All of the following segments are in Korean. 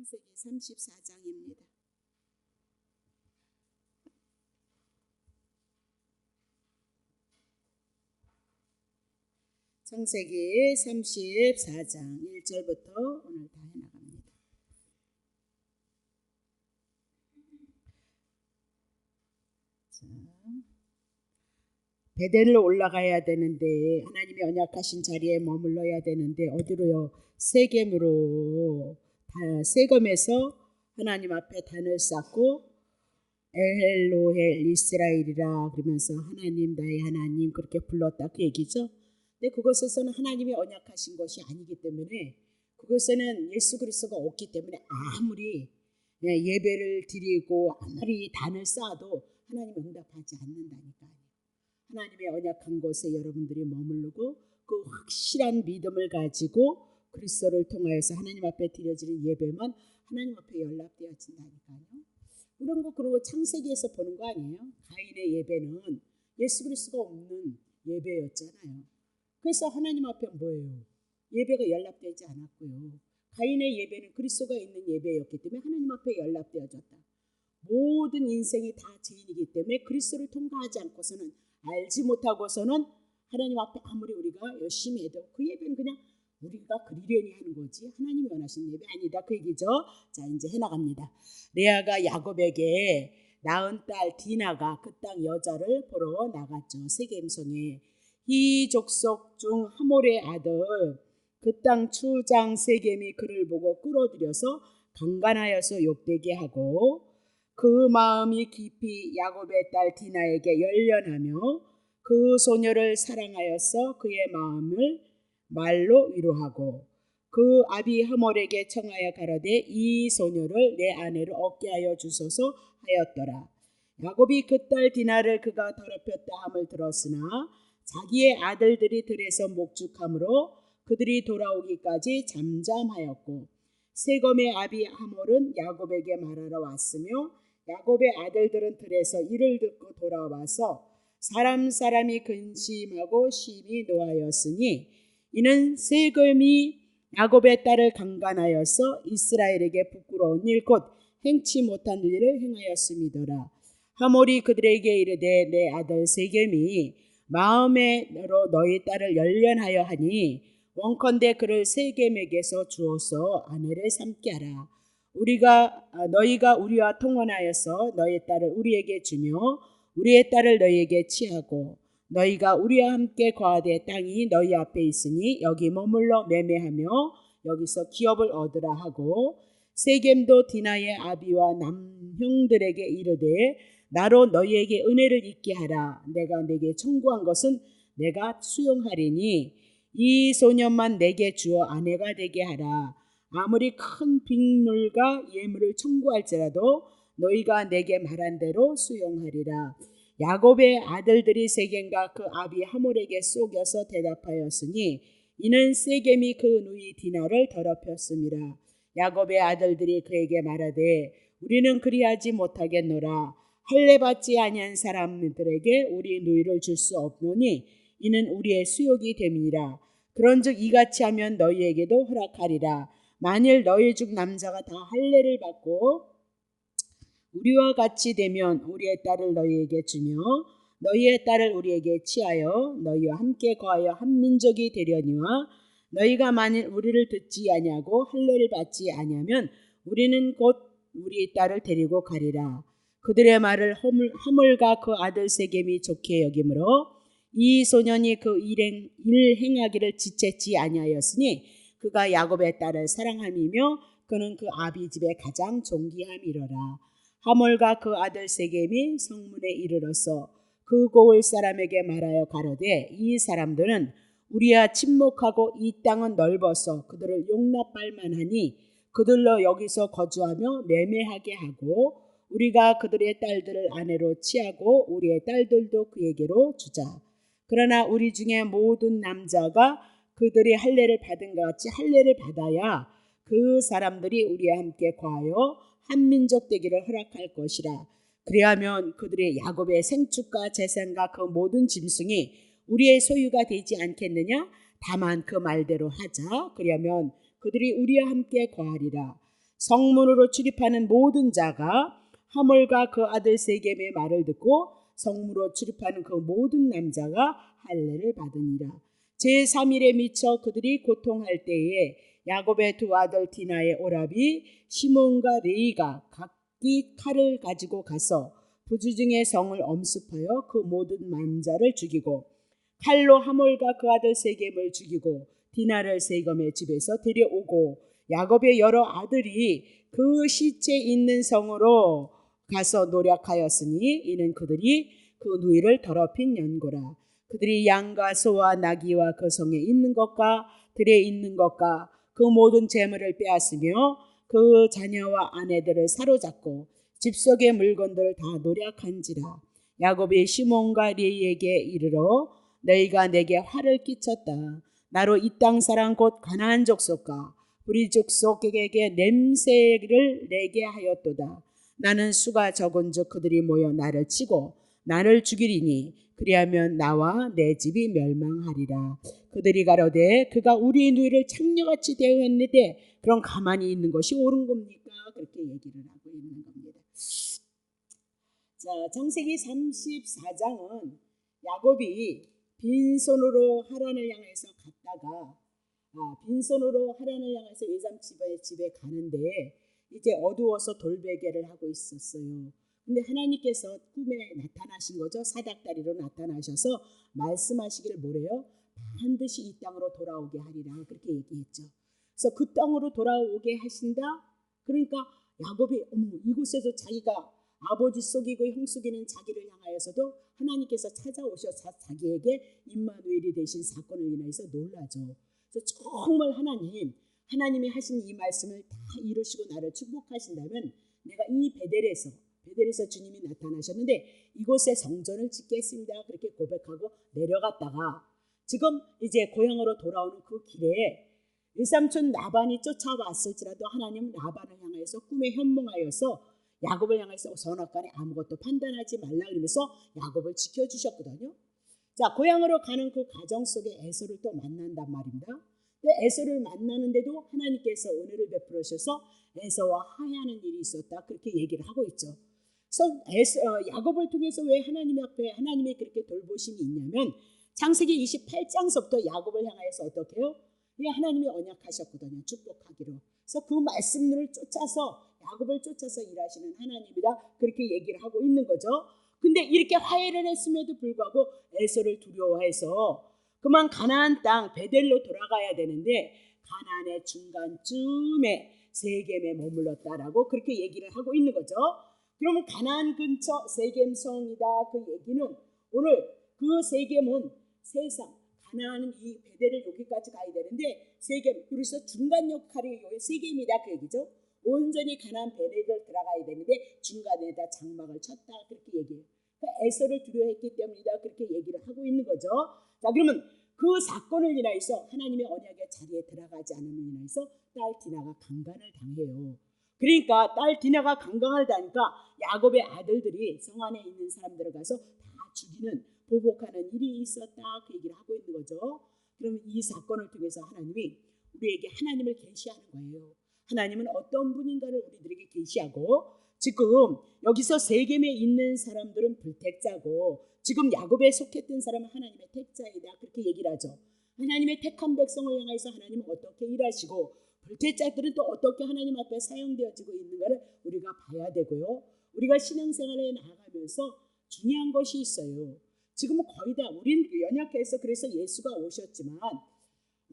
창세기 34장입니다. 창세기 34장 1절부터 오늘 다 해나갑니다. 자, 베델로 올라가야 되는데 하나님이 언약하신 자리에 머물러야 되는데 어디로요? 세겜으로. 세겜에서 하나님 앞에 단을 쌓고 엘로헬 이스라엘이라 그러면서 하나님 나의 하나님 그렇게 불렀다 그 얘기죠. 근데 그것에서는 하나님이 언약하신 것이 아니기 때문에 그것에는 예수 그리스도가 없기 때문에 아무리 예배를 드리고 아무리 단을 쌓아도 하나님 응답하지 않는다니까요. 하나님의 언약한 곳에 여러분들이 머무르고 그 확실한 믿음을 가지고 그리스도를 통하여서 하나님 앞에 드려지는 예배만 하나님 앞에 연락되어진다니까요. 이런 거 그리고 창세기에서 보는 거 아니에요? 가인의 예배는 예수 그리스도가 없는 예배였잖아요. 그래서 하나님 앞에 뭐예요? 예배가 연락되지 않았고요. 가인의 예배는 그리스도가 있는 예배였기 때문에 하나님 앞에 연락되어졌다. 모든 인생이 다 죄인이기 때문에 그리스도를 통과하지 않고서는 알지 못하고서는 하나님 앞에 아무리 우리가 열심히 해도 그 예배는 그냥 우리가 그리려니 하는 거지 하나님이 원하시는 예배 아니다 그 얘기죠. 자 이제 해나갑니다. 레아가 야곱에게 낳은 딸 디나가 그 땅 여자를 보러 나갔죠. 세겜성에. 이 족속 중 하몰의 아들 그 땅 추장 세겜이 그를 보고 끌어들여서 강간하여서 욕되게 하고 그 마음이 깊이 야곱의 딸 디나에게 열련하며 그 소녀를 사랑하여서 그의 마음을 말로 위로하고 그 아비 하몰에게 청하여 가로되 이 소녀를 내 아내로 얻게 하여 주소서 하였더라. 야곱이 그 딸 디나를 그가 더럽혔다 함을 들었으나 자기의 아들들이 들에서 목축함으로 그들이 돌아오기까지 잠잠하였고 세겜의 아비 하몰은 야곱에게 말하러 왔으며 야곱의 아들들은 들에서 이를 듣고 돌아와서 사람이 근심하고 심히 노하였으니 이는 세겜이 야곱의 딸을 강간하여서 이스라엘에게 부끄러운 일 곧 행치 못한 일을 행하였음이더라. 하몰이 그들에게 이르되 내 아들 세겜이 마음에로 너희 딸을 열련하여 하니 원컨대 그를 세겜에게서 주어서 아내를 삼게 하라. 너희가 우리와 통혼하여서 너희 딸을 우리에게 주며 우리의 딸을 너희에게 취하고 너희가 우리와 함께 거하되 땅이 너희 앞에 있으니 여기 머물러 매매하며 여기서 기업을 얻으라 하고 세겜도 디나의 아비와 남형들에게 이르되 나로 너희에게 은혜를 있게 하라. 내가 네게 청구한 것은 내가 수용하리니 이 소년만 내게 주어 아내가 되게 하라. 아무리 큰 빅물과 예물을 청구할지라도 너희가 내게 말한 대로 수용하리라. 야곱의 아들들이 세겜과 그 아비 하몰에게 속여서 대답하였으니 이는 세겜이 그 누이 디나를 더럽혔음이라. 야곱의 아들들이 그에게 말하되 우리는 그리하지 못하겠노라. 할례 받지 아니한 사람들에게 우리 누이를 줄 수 없노니 이는 우리의 수욕이 됨이니라. 그런즉 이같이 하면 너희에게도 허락하리라. 만일 너희 중 남자가 다 할례를 받고 우리와 같이 되면 우리의 딸을 너희에게 주며 너희의 딸을 우리에게 취하여 너희와 함께 거하여 한 민족이 되려니와 너희가 만일 우리를 듣지 아니하고 할례를 받지 아니하면 우리는 곧 우리의 딸을 데리고 가리라. 그들의 말을 하몰과 그 아들 세겜이 좋게 여기므로 이 소년이 그 일 행하기를 지체치 아니하였으니 그가 야곱의 딸을 사랑함이며 그는 그 아비 집에 가장 존귀함이로라. 하몰과 그 아들 세겜이 성문에 이르러서 그 고을 사람에게 말하여 가로되 이 사람들은 우리와 친목하고 이 땅은 넓어서 그들을 용납할 만하니 그들로 여기서 거주하며 매매하게 하고 우리가 그들의 딸들을 아내로 취하고 우리의 딸들도 그에게로 주자. 그러나 우리 중에 모든 남자가 그들이 할례를 받은 것 같이 할례를 받아야 그 사람들이 우리와 함께 거하여 한 민족 되기를 허락할 것이라. 그리하면 그들의 야곱의 생축과 재산과 그 모든 짐승이 우리의 소유가 되지 않겠느냐? 다만 그 말대로 하자. 그리하면 그들이 우리와 함께 거하리라. 성문으로 출입하는 모든 자가 하몰과 그 아들 세겜의 말을 듣고 성문으로 출입하는 그 모든 남자가 할례를 받으니라. 제3일에 미쳐 그들이 고통할 때에 야곱의 두 아들 디나의 오라비 시몬과 레이가 각기 칼을 가지고 가서 부지중의 성을 엄습하여 그 모든 남자를 죽이고 칼로 하몰과 그 아들 세겜을 죽이고 디나를 세겜의 집에서 데려오고 야곱의 여러 아들이 그 시체 있는 성으로 가서 노력하였으니 이는 그들이 그 누이를 더럽힌 연고라. 그들이 양과 소와 나귀와 그 성에 있는 것과 들에 있는 것과 그 모든 재물을 빼앗으며 그 자녀와 아내들을 사로잡고 집 속의 물건들을 다 노력한지라. 야곱이 시몬과 레이에게 이르러 너희가 내게 화를 끼쳤다. 나로 이 땅 사람 곧 가나안 족속과 우리 족속에게 냄새를 내게 하였도다. 나는 수가 적은즉 그들이 모여 나를 치고 나를 죽이리니 그리하면 나와 내 집이 멸망하리라. 그들이 가로되 그가 우리 누이를 창녀같이 대우했는데 그럼 가만히 있는 것이 옳은 겁니까? 그렇게 얘기를 하고 있는 겁니다. 자, 창세기 34장은 야곱이 빈손으로 하란을 향해서 갔다가 빈손으로 하란을 향해서 외삼 집에 가는데 이제 어두워서 돌베개를 하고 있었어요. 근데 하나님께서 꿈에 나타나신 거죠. 사닥다리로 나타나셔서 말씀하시기를 뭐래요? 반드시 이 땅으로 돌아오게 하리라 그렇게 얘기했죠. 그래서 그 땅으로 돌아오게 하신다. 그러니까 야곱이 이곳에서 자기가 아버지 속이고 형 속이는 자기를 향하여서도 하나님께서 찾아오셔서 자기에게 임마누엘이 되신 사건을 인해서 놀라죠. 그래서 정말 하나님이 하신 이 말씀을 다 이루시고 나를 축복하신다면 내가 이 베델에서 주님이 나타나셨는데 이곳에 성전을 짓겠습니다. 그렇게 고백하고 내려갔다가 지금 이제 고향으로 돌아오는 그 길에 일삼촌 라반이 쫓아왔을지라도 하나님은 라반을 향해서 꿈에 현몽하여서 야곱을 향해서 선악간에 아무것도 판단하지 말라 그러면서 야곱을 지켜주셨거든요. 자, 고향으로 가는 그 과정 속에 에서를 또 만난단 말입니다. 에서를 만나는데도 하나님께서 은혜를 베풀으셔서 에서와 화해하는 일이 있었다 그렇게 얘기를 하고 있죠. 그래서 야곱을 통해서 왜 하나님 앞에 하나님의 그렇게 돌보심이 있냐면 창세기 28장서부터 야곱을 향해서 어떻게 해요? 하나님이 언약하셨거든요. 축복하기로. 그래서 그 말씀들을 야곱을 쫓아서 일하시는 하나님이다 그렇게 얘기를 하고 있는 거죠. 근데 이렇게 화해를 했음에도 불구하고 에서를 두려워해서 그만 가나안 땅 베델로 돌아가야 되는데 가나안의 중간쯤에 세겜에 머물렀다라고 그렇게 얘기를 하고 있는 거죠. 그러면 가나안 근처 세겜성이다 그 얘기는 오늘 그 세겜은 세상 가나안은 이 베델을 여기까지 가야 되는데 세겜 그래서 중간 역할이 세겜이다 그 얘기죠. 온전히 가나안 베델을 들어가야 되는데 중간에다 장막을 쳤다 그렇게 얘기해요. 그러니까 에서를 두려워했기 때문이다 그렇게 얘기를 하고 있는 거죠. 자, 그러면 그 사건을 인하여서 하나님의 언약의 자리에 들어가지 않음을 인하여서 딸 디나가 강간을 당해요. 그러니까 딸 디나가 강간을 당하니까 야곱의 아들들이 성 안에 있는 사람들을 가서 다 죽이는 보복하는 일이 있었다 그 얘기를 하고 있는 거죠. 그러면 이 사건을 통해서 하나님이 우리에게 하나님을 계시하는 거예요. 하나님은 어떤 분인가를 우리들에게 계시하고 지금 여기서 세겜에 있는 사람들은 불택자고 지금 야곱에 속했던 사람은 하나님의 택자이다 그렇게 얘기를 하죠. 하나님의 택한 백성을 향해서 하나님은 어떻게 일하시고 불택자들은 또 어떻게 하나님 앞에 사용되어지고 있는가를 우리가 봐야 되고요. 우리가 신앙생활에 나아가면서 중요한 것이 있어요. 지금은 거의 다 우린 연약해서 그래서 예수가 오셨지만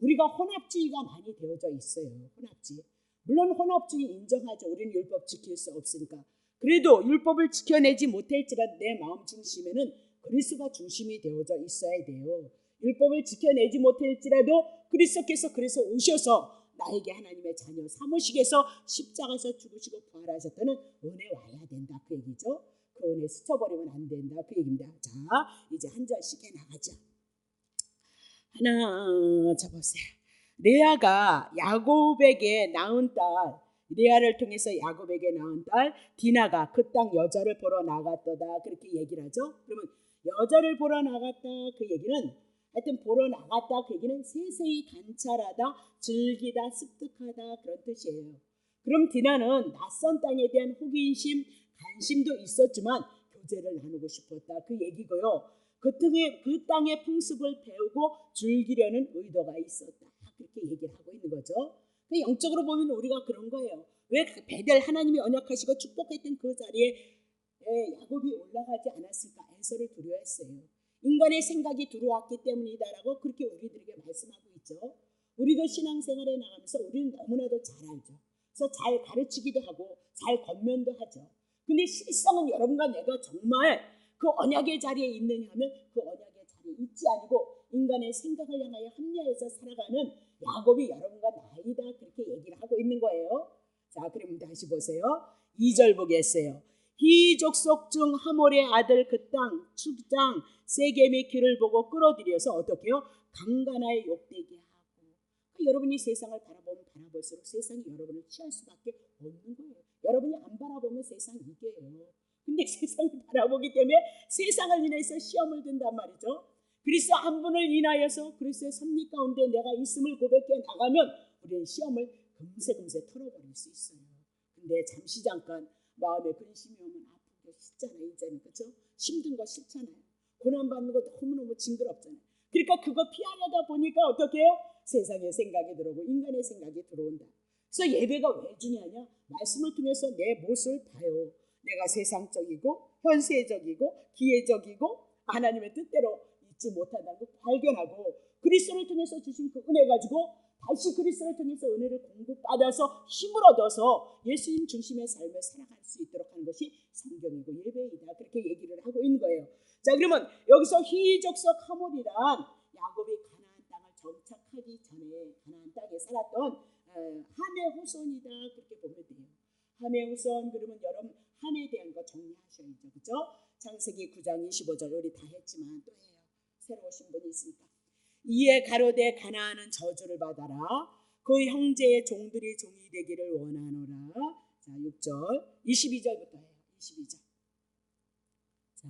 우리가 혼합주의가 많이 되어져 있어요. 혼합주의. 물론 혼합주의 인정하죠. 우리는 율법 지킬 수 없으니까. 그래도 율법을 지켜내지 못할지라도 내 마음 중심에는 그리스도가 중심이 되어져 있어야 돼요. 율법을 지켜내지 못할지라도 그리스도께서 그래서 오셔서 나에게 하나님의 자녀 삼으시게서 십자가에서 죽으시고 부활하셨다는 은혜 와야 된다 그 얘기죠. 그 은혜 스쳐버리면 안 된다 그 얘기입니다. 자, 이제 한 절씩 해나가죠. 하나 잡으세요. 레아가 야곱에게 낳은 딸 레아를 통해서 야곱에게 낳은 딸 디나가 그 땅 여자를 보러 나갔다다 그렇게 얘기를 하죠. 그러면 여자를 보러 나갔다 그 얘기는 하여튼 보러 나갔다 그 얘기는 세세히 관찰하다 즐기다 습득하다 그런 뜻이에요. 그럼 디나는 낯선 땅에 대한 호기심, 관심도 있었지만 교제를 나누고 싶었다 그 얘기고요. 그 땅의 풍습을 배우고 즐기려는 의도가 있었다 그렇게 얘기를 하고 있는 거죠. 영적으로 보면 우리가 그런 거예요. 왜 베델 하나님이 언약하시고 축복했던 그 자리에 야곱이 올라가지 않았을까 애서를 두려워했어요. 인간의 생각이 들어왔기 때문이다라고 그렇게 우리들에게 말씀하고 있죠. 우리도 신앙생활에 나가면서 우리는 너무나도 잘 알죠. 그래서 잘 가르치기도 하고 잘 권면도 하죠. 근데 실상은 여러분과 내가 정말 그 언약의 자리에 있느냐 하면 그 언약의 자리에 있지 아니고 인간의 생각을 향하여 합리화해서 살아가는 야곱이 여러분과 나이다 그렇게 얘기를 하고 있는 거예요. 자, 그럼 다시 보세요. 2절 보겠어요. 히 족속 중 하몰의 아들 그 땅 축장 세겜의 길을 보고 끌어들여서 어떻게 해요? 강간하여 욕되게 하고. 여러분이 세상을 바라보면 바라볼수록 세상이 여러분을 취할 수밖에 없는 거예요. 여러분이 안 바라보면 세상이 이겨요. 근데 세상을 바라보기 때문에 세상을 인해서 시험을 든단 말이죠. 그리스도 한 분을 인하여서 그리스도의 섭리 가운데 내가 있음을 고백해 나가면 우리는 시험을 금세 털어버릴 수 있어요. 근데 잠시 잠깐 마음에 근심이 오면 아픈 거 싫잖아요. 이제는 그렇죠? 힘든 거 싫잖아요. 고난받는 거 너무너무 징그럽잖아요. 그러니까 그거 피하려다 보니까 어떻게 해요? 세상의 생각이 들어오고 인간의 생각이 들어온다. 그래서 예배가 왜 중요하냐? 말씀을 통해서 내 모습을 봐요. 내가 세상적이고 현세적이고 기회적이고 하나님의 뜻대로 있지 못하다는 걸 발견하고 그리스도를 통해서 주신 그 은혜 가지고 다시 그리스도를 통해서 은혜를 공급받아서 힘을 얻어서 예수님 중심의 삶을 살아갈 수 있도록 하는 것이 성경이고 예배이다 그렇게 얘기를 하고 있는 거예요. 자, 그러면 여기서 히족속 하몰이란 야곱이 가나안 땅을 정착하기 전에 가나안 땅에 살았던 함의 후손이다 그렇게 보면 돼요. 함의 후손 그러면 여러분 함에 대한 거 정리하셔야죠. 그렇죠? 창세기 9장 25절 우리 다 했지만 또 해요. 새로 오신 분이 있으니까. 이에 가로되 가나안은 저주를 받아라. 그 형제의 종들이 종이 되기를 원하노라. 자, 6절 22절부터 해요. 22절. 자,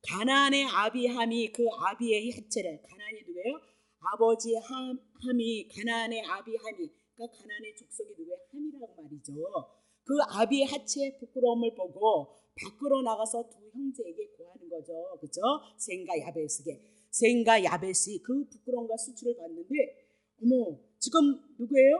가나안의 아비함이 그 아비의 해체를 가나안이 누구예요? 아버지 함이 가나안의 아비함이 그러니까 가나안의 족속이 누구예요? 함이라고 말이죠. 그 아비의 하체의 부끄러움을 보고 밖으로 나가서 두 형제에게 고하는 거죠. 그렇죠? 셈과 야벳에게. 셈과 야벳이 그 부끄러움과 수치를 받는데 어머 지금 누구예요?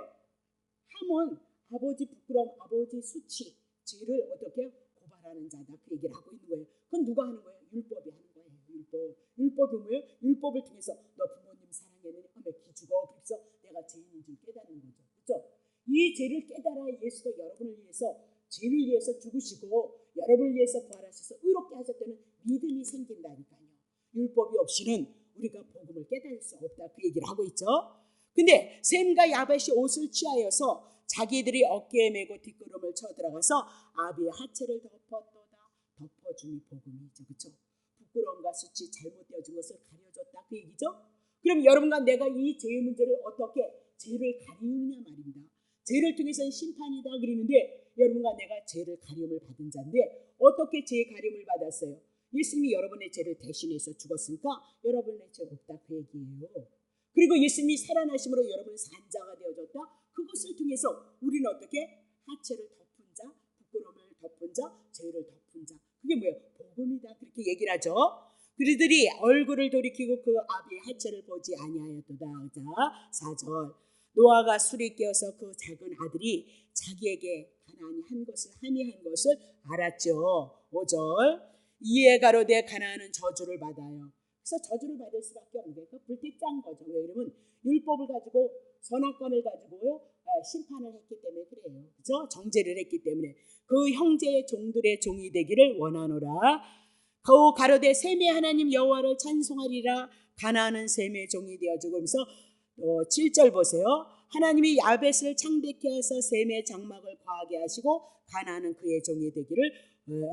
함은 아버지 부끄러움, 아버지 수치, 죄를 어떻게 고발하는 자다 그 얘기를 하고 있는 거예요. 그건 누가 하는 거예요? 율법이 하는 거예요. 율법이 뭐예요? 율법을 통해서 너 부모님 사랑했느니 기 죽어. 그래서 내가 죄인인 줄 깨닫는 거죠. 그렇죠? 이 죄를 깨달아야 예수가 여러분을 위해서 죄를 위해서 죽으시고 여러분을 위해서 부활하셔서 의롭게 하셨다는 믿음이 생긴다니까요. 율법이 없이는 우리가 복음을 깨달을 수 없다 그 얘기를 하고 있죠. 근데 셈과 야벳이 옷을 취하여서 자기들이 어깨에 메고 뒷걸음을 쳐 들어가서 아비의 하체를 덮어줌이 복음이죠. 그렇죠? 부끄러움과 수치 잘못되어진 것을 가려줬다 그 얘기죠. 그럼 여러분과 내가 이 죄의 문제를 어떻게 죄를 가리느냐 말입니다. 죄를 통해서는 심판이다 그러는데 여러분과 내가 죄를 가림을 받은 자인데 어떻게 죄의 가림을 받았어요? 예수님이 여러분의 죄를 대신해서 죽었으니까 여러분의 죄 없다 그 얘기예요. 그리고 예수님이 살아나심으로 여러분은 산자가 되어졌다. 그것을 통해서 우리는 어떻게 하체를 덮은 자, 부끄러움을 덮은 자, 죄를 덮은 자. 그게 뭐예요? 복음이다 그렇게 얘기를 하죠. 그들이 얼굴을 돌이키고 그 아비의 하체를 보지 아니하였도다. 자, 4절. 노아가 술에 깨어서 그 작은 아들이 자기에게 가나안이 한 것을 함이 한 것을 알았죠. 5절. 이에 가로되 가나안은 저주를 받아요. 그래서 저주를 받을 수밖에 없는 거예요. 불빛 짠 거죠. 왜 그러면 율법을 가지고 선악관을 가지고요 심판을 했기 때문에 그래요. 그렇죠? 정죄를 했기 때문에 그 형제의 종들의 종이 되기를 원하노라. 그 가로되 셈의 하나님 여호와를 찬송하리라. 가나안은 셈의 종이 되어지고 그래서 7절 보세요. 하나님이 야벳을 창백케 하셔서 셈의 장막을 과하게 하시고 가나안은 그의 종이 되기를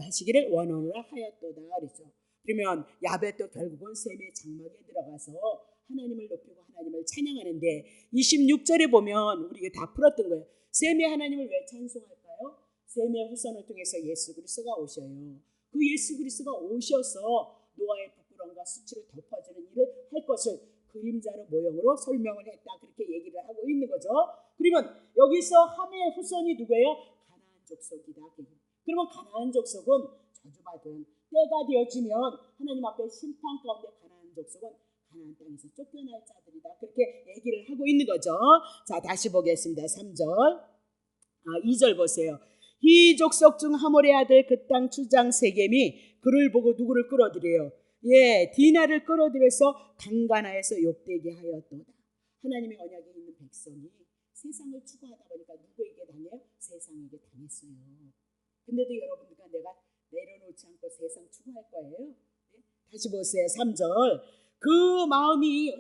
하시기를 원하노라 하였도다 그랬죠. 그러면 야벳도 결국은 셈의 장막에 들어가서 하나님을 높이고 하나님을 찬양하는데 26절에 보면 우리가 다 풀었던 거예요. 셈의 하나님을 왜 찬송할까요? 셈의 후손을 통해서 예수 그리스도가 오셔요. 그 예수 그리스도가 오셔서 노아의 부끄러움과 수치를 덮어주는 일을 할 것을 그림자로 모형으로 설명을 했다 그렇게 얘기를 하고 있는 거죠. 그러면 여기서 함의 후손이 누구예요? 가나안 족속이다. 그러면 가나안 족속은 저주받은 때가 되어지면 하나님 앞에 심판 가운데 가나안 족속은 가나안 땅에서 쫓겨날 자들이다. 그렇게 얘기를 하고 있는 거죠. 자, 다시 보겠습니다. 3절. 2절 보세요. 이 족속 중 하몰의 아들 그 땅 주장 세겜이 그를 보고 누구를 끌어들여요? 예, 디나를 끌어들여서 강간하여서 욕되게 하였도다. 하나님의 언약에 있는 백성이 세상을 추구하다 보니까 누구에게 당해요? 세상에게 당했어요. 근데도 여러분들과 내가 내려놓지 않고 세상 추구할 거예요. 네? 다시 보세요. 3절. 그 마음이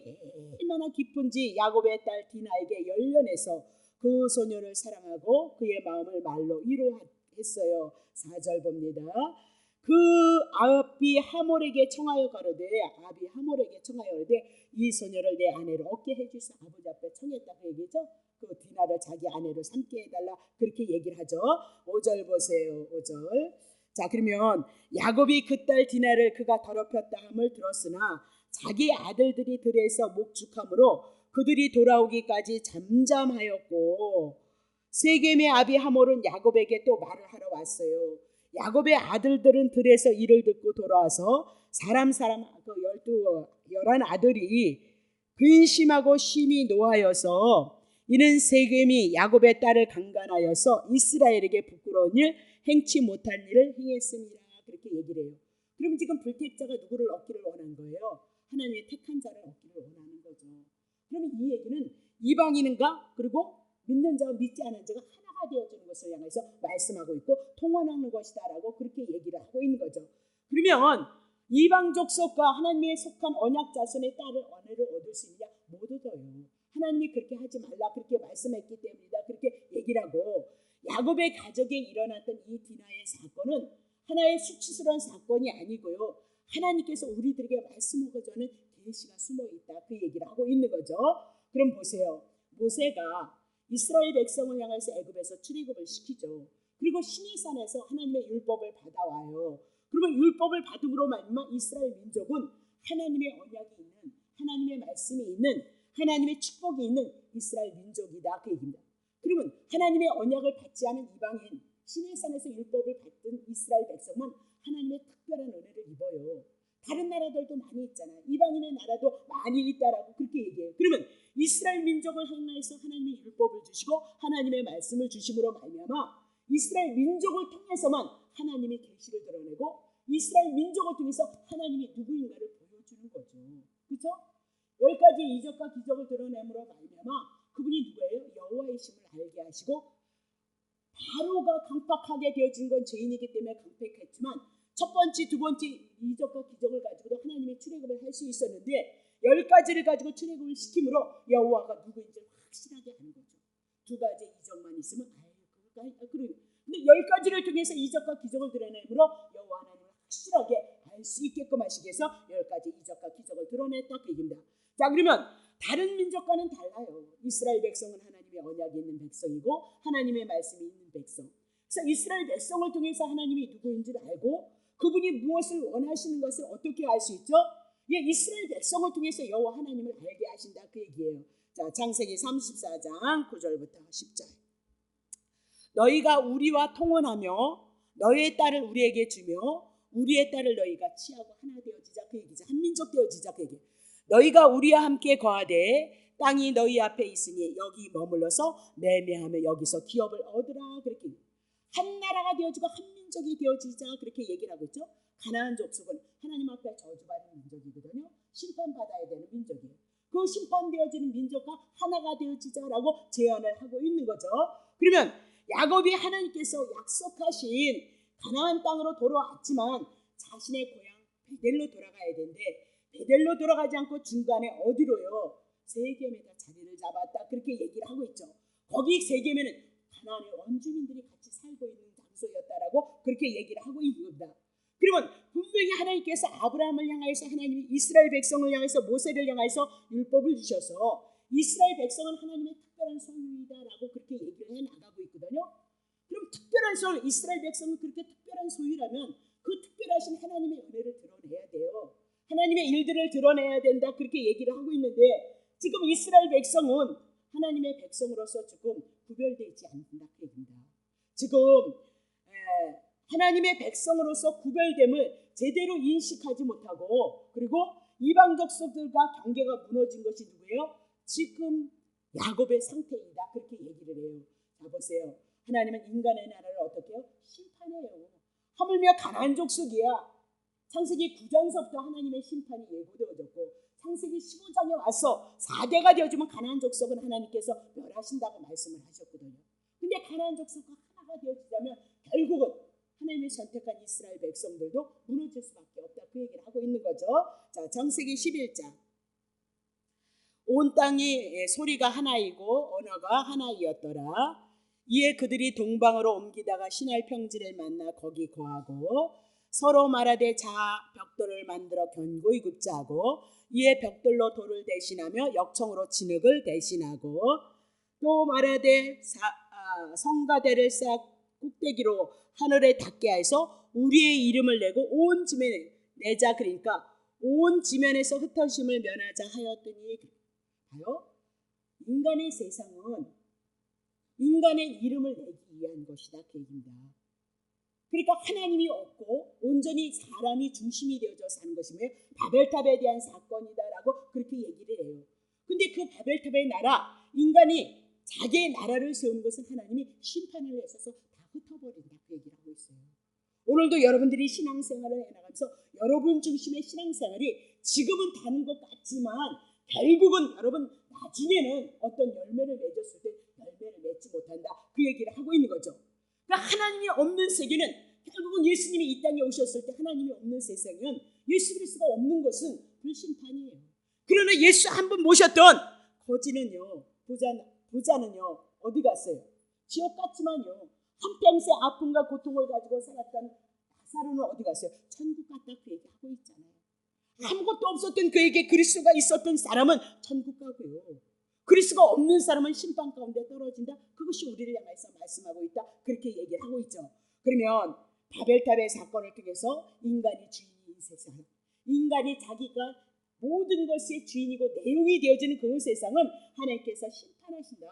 얼마나 깊은지 야곱의 딸 디나에게 열련해서 그 소녀를 사랑하고 그의 마음을 말로 위로했어요. 4절 봅니다. 그 아비 하몰에게 청하여 가로되 아비 하몰에게 청하여 가로되 이 소녀를 내 아내로 얻게 해주사. 아버지 앞에 청했다 그 얘기죠. 그 디나를 자기 아내로 삼게 해달라 그렇게 얘기를 하죠. 5절 보세요. 5절. 자, 그러면 야곱이 그 딸 디나를 그가 더럽혔다 함을 들었으나 자기 아들들이 들에서 목축함으로 그들이 돌아오기까지 잠잠하였고 세겜의 아비 하몰은 야곱에게 또 말을 하러 왔어요. 야곱의 아들들은 들에서 이를 듣고 돌아와서 사람 그 11 아들이 근심하고 심히 노하여서 이는 세겜이 야곱의 딸을 강간하여서 이스라엘에게 부끄러운 일 행치 못한 일을 행했습니다. 그렇게 얘기를 해요. 그럼 지금 불택자가 누구를 얻기를 원한 거예요? 하나님의 택한 자를 얻기를 원하는 거죠. 그럼 이 얘기는 이방인인가 그리고 믿는 자와 믿지 않은 자가 하나가 되어주는 것을 향해서 말씀하고 있고 통원하는 것이다라고 그렇게 얘기를 하고 있는 거죠. 그러면 이방 족속과 하나님의 속한 언약 자손의 딸을 언어를 얻을 수 있느냐? 못 얻어요. 하나님이 그렇게 하지 말라 그렇게 말씀했기 때문이다 그렇게 얘기를 하고 야곱의 가족에 일어났던 이 디나의 사건은 하나의 수치스러운 사건이 아니고요. 하나님께서 우리들에게 말씀하고자 하는 계시가 숨어있다 그 얘기를 하고 있는 거죠. 그럼 보세요. 모세가 이스라엘 백성을 향해서 애굽에서 출애굽을 시키죠. 그리고 시내산에서 하나님의 율법을 받아와요. 그러면 율법을 받음으로 말미암아 이스라엘 민족은 하나님의 언약이 있는 하나님의 말씀이 있는 하나님의 축복이 있는 이스라엘 민족이다 그 얘기입니다. 그러면 하나님의 언약을 받지 않은 이방인 시내산에서 율법을 받던 이스라엘 백성은 하나님의 특별한 은혜를 입어요. 다른 나라들도 많이 있잖아요. 이방인의 나라도 많이 있다라고 그렇게 얘기해요. 그러면 이스라엘 민족을 향해서 하나님의 율법을 주시고 하나님의 말씀을 주심으로 말미암아 이스라엘 민족을 통해서만 하나님의 계시를 드러내고 이스라엘 민족을 통해서 하나님이 누구인가를 보여주는 거죠. 그렇죠? 10가지 이적과 기적을 드러내므로 말미암아 그분이 누구예요? 여호와이심을 알게 하시고 바로가 강팍하게 되어진 건 죄인이기 때문에 강팍했지만 첫 번째, 두 번째 이적과 기적을 가지고도 하나님의 출애굽을 할 수 있었는데 10가지를 가지고 출애굽을 시킴으로 여호와가 누구인지 확실하게 아는 거죠. 2가지 이적만 있으면 근데 10가지를 통해서 이적과 기적을 드러내므로 여호와 하나님을 확실하게 알 수 있게끔 하시기 위해서 10가지 이적과 기적을 드러냈다 그 얘기입니다. 자, 그러면 다른 민족과는 달라요. 이스라엘 백성은 하나님의 언약이 있는 백성이고 하나님의 말씀이 있는 백성. 그래서 이스라엘 백성을 통해서 하나님이 누구인지를 알고 그분이 무엇을 원하시는 것을 어떻게 알 수 있죠? 예, 이스라엘 백성을 통해서 여호와 하나님을 알게 하신다 그 얘기예요. 자, 창세기 34장 9절부터 10절. 너희가 우리와 통혼하며 너희의 딸을 우리에게 주며 우리의 딸을 너희가 취하고 하나 되어지자 그 얘기죠. 한 민족 되어지자 그 얘기. 너희가 우리와 함께 거하되 땅이 너희 앞에 있으니 여기 머물러서 매매하며 여기서 기업을 얻으라 그렇게 한 나라가 되어지고 한 민족이 되어지자 그렇게 얘기를 하고 있죠. 가나안 족속은 하나님 앞에 저주받는 민족이거든요. 심판받아야 되는 민족이에요. 그 심판되어지는 민족과 하나가 되어지자라고 제안을 하고 있는 거죠. 그러면 야곱이 하나님께서 약속하신 가나안 땅으로 돌아왔지만 자신의 고향 베델로 돌아가야 되는데 베델로 돌아가지 않고 중간에 어디로요? 세겜에다 자리를 잡았다 그렇게 얘기를 하고 있죠. 거기 세겜에는 가나안의 원주민들이 같이 살고 있는 장소였다라고 그렇게 얘기를 하고 있는 겁니다. 그러면 분명히 하나님께서 아브라함을 향해서 하나님이 이스라엘 백성을 향해서 모세를 향해서 율법을 주셔서 이스라엘 백성은 하나님의 특별한 소유이다라고 그렇게 얘기를 해나가고 있거든요. 그럼 특별한 소유, 이스라엘 백성은 그렇게 특별한 소유라면 그 특별하신 하나님의 은혜를 드러내야 돼요. 하나님의 일들을 드러내야 된다 그렇게 얘기를 하고 있는데 지금 이스라엘 백성은 하나님의 백성으로서 조금 구별되지 않는다 그 얘기입니다. 지금 하나님의 백성으로서 구별됨을 제대로 인식하지 못하고, 그리고 이방 족속들과 관계가 무너진 것이 누구예요? 지금 야곱의 상태이다 그렇게 얘기를 해요. 자 보세요. 하나님은 인간의 나라를 어떻게 해요? 심판해요. 하물며 가나안 족속이야. 창세기 9장서부터 하나님의 심판이 예고되어졌고, 창세기 15장에 와서 4대가 되어지면 가나안 족속은 하나님께서 멸하신다고 말씀을 하셨거든요. 근데 가나안 족속과 하나가 되어지자면 결국은 하나님의 선택한 이스라엘 백성들도 무너질 수밖에 없다 그 얘기를 하고 있는 거죠. 자, 창세기 11장. 온 땅이 소리가 하나이고 언어가 하나이었더라. 이에 그들이 동방으로 옮기다가 시날 평지를 만나 거기 거하고 서로 말하되 자 벽돌을 만들어 견고히 굽자 하고, 이에 벽돌로 돌을 대신하며 역청으로 진흙을 대신하고, 또 말하되 성가대를 쌓아 꼭대기로 하늘에 닿게 해서 우리의 이름을 내고 온 지면에 내자. 그러니까 온 지면에서 흩어짐을 면하자 하였더니, 봐요. 인간의 세상은 인간의 이름을 내기 위한 것이다 그 얘기입니다. 그러니까 하나님이 없고 온전히 사람이 중심이 되어져 사는 것이며 바벨탑에 대한 사건이다라고 그렇게 얘기를 해요. 근데 그 바벨탑의 나라, 인간이 자기의 나라를 세우는 것은 하나님이 심판을 해서 다 흩어버린다 그 얘기를 하고 있어요. 오늘도 여러분들이 신앙생활을 해나가면서 여러분 중심의 신앙생활이 지금은 다는 것 같지만 결국은 여러분 나중에는 어떤 열매를 맺었을 때 열매를 맺지 못한다 그 얘기를 하고 있는 거죠. 그러니까 하나님이 없는 세계는, 결국은 예수님이 이 땅에 오셨을 때 하나님이 없는 세상은, 예수 그리스도가 없는 것은 불심판이에요. 그러나 예수 한 번 모셨던 거지는요, 부자는요 어디 갔어요? 지옥 갔지만요 한평생 아픔과 고통을 가지고 살았던 나사로는 어디 갔어요? 천국 갔다 그 얘기하고 있잖아요. 아무것도 없었던 그에게 그리스도가 있었던 사람은 천국 가고요, 그리스도가 없는 사람은 심판 가운데 떨어진다. 그것이 우리를 향해서 말씀하고 있다 그렇게 얘기를 하고 있죠. 그러면 바벨탑의 사건을 통해서 인간이 주인인 세상, 인간이 자기가 모든 것의 주인이고 내용이 되어지는 그 세상은 하나님께서 심판하신다,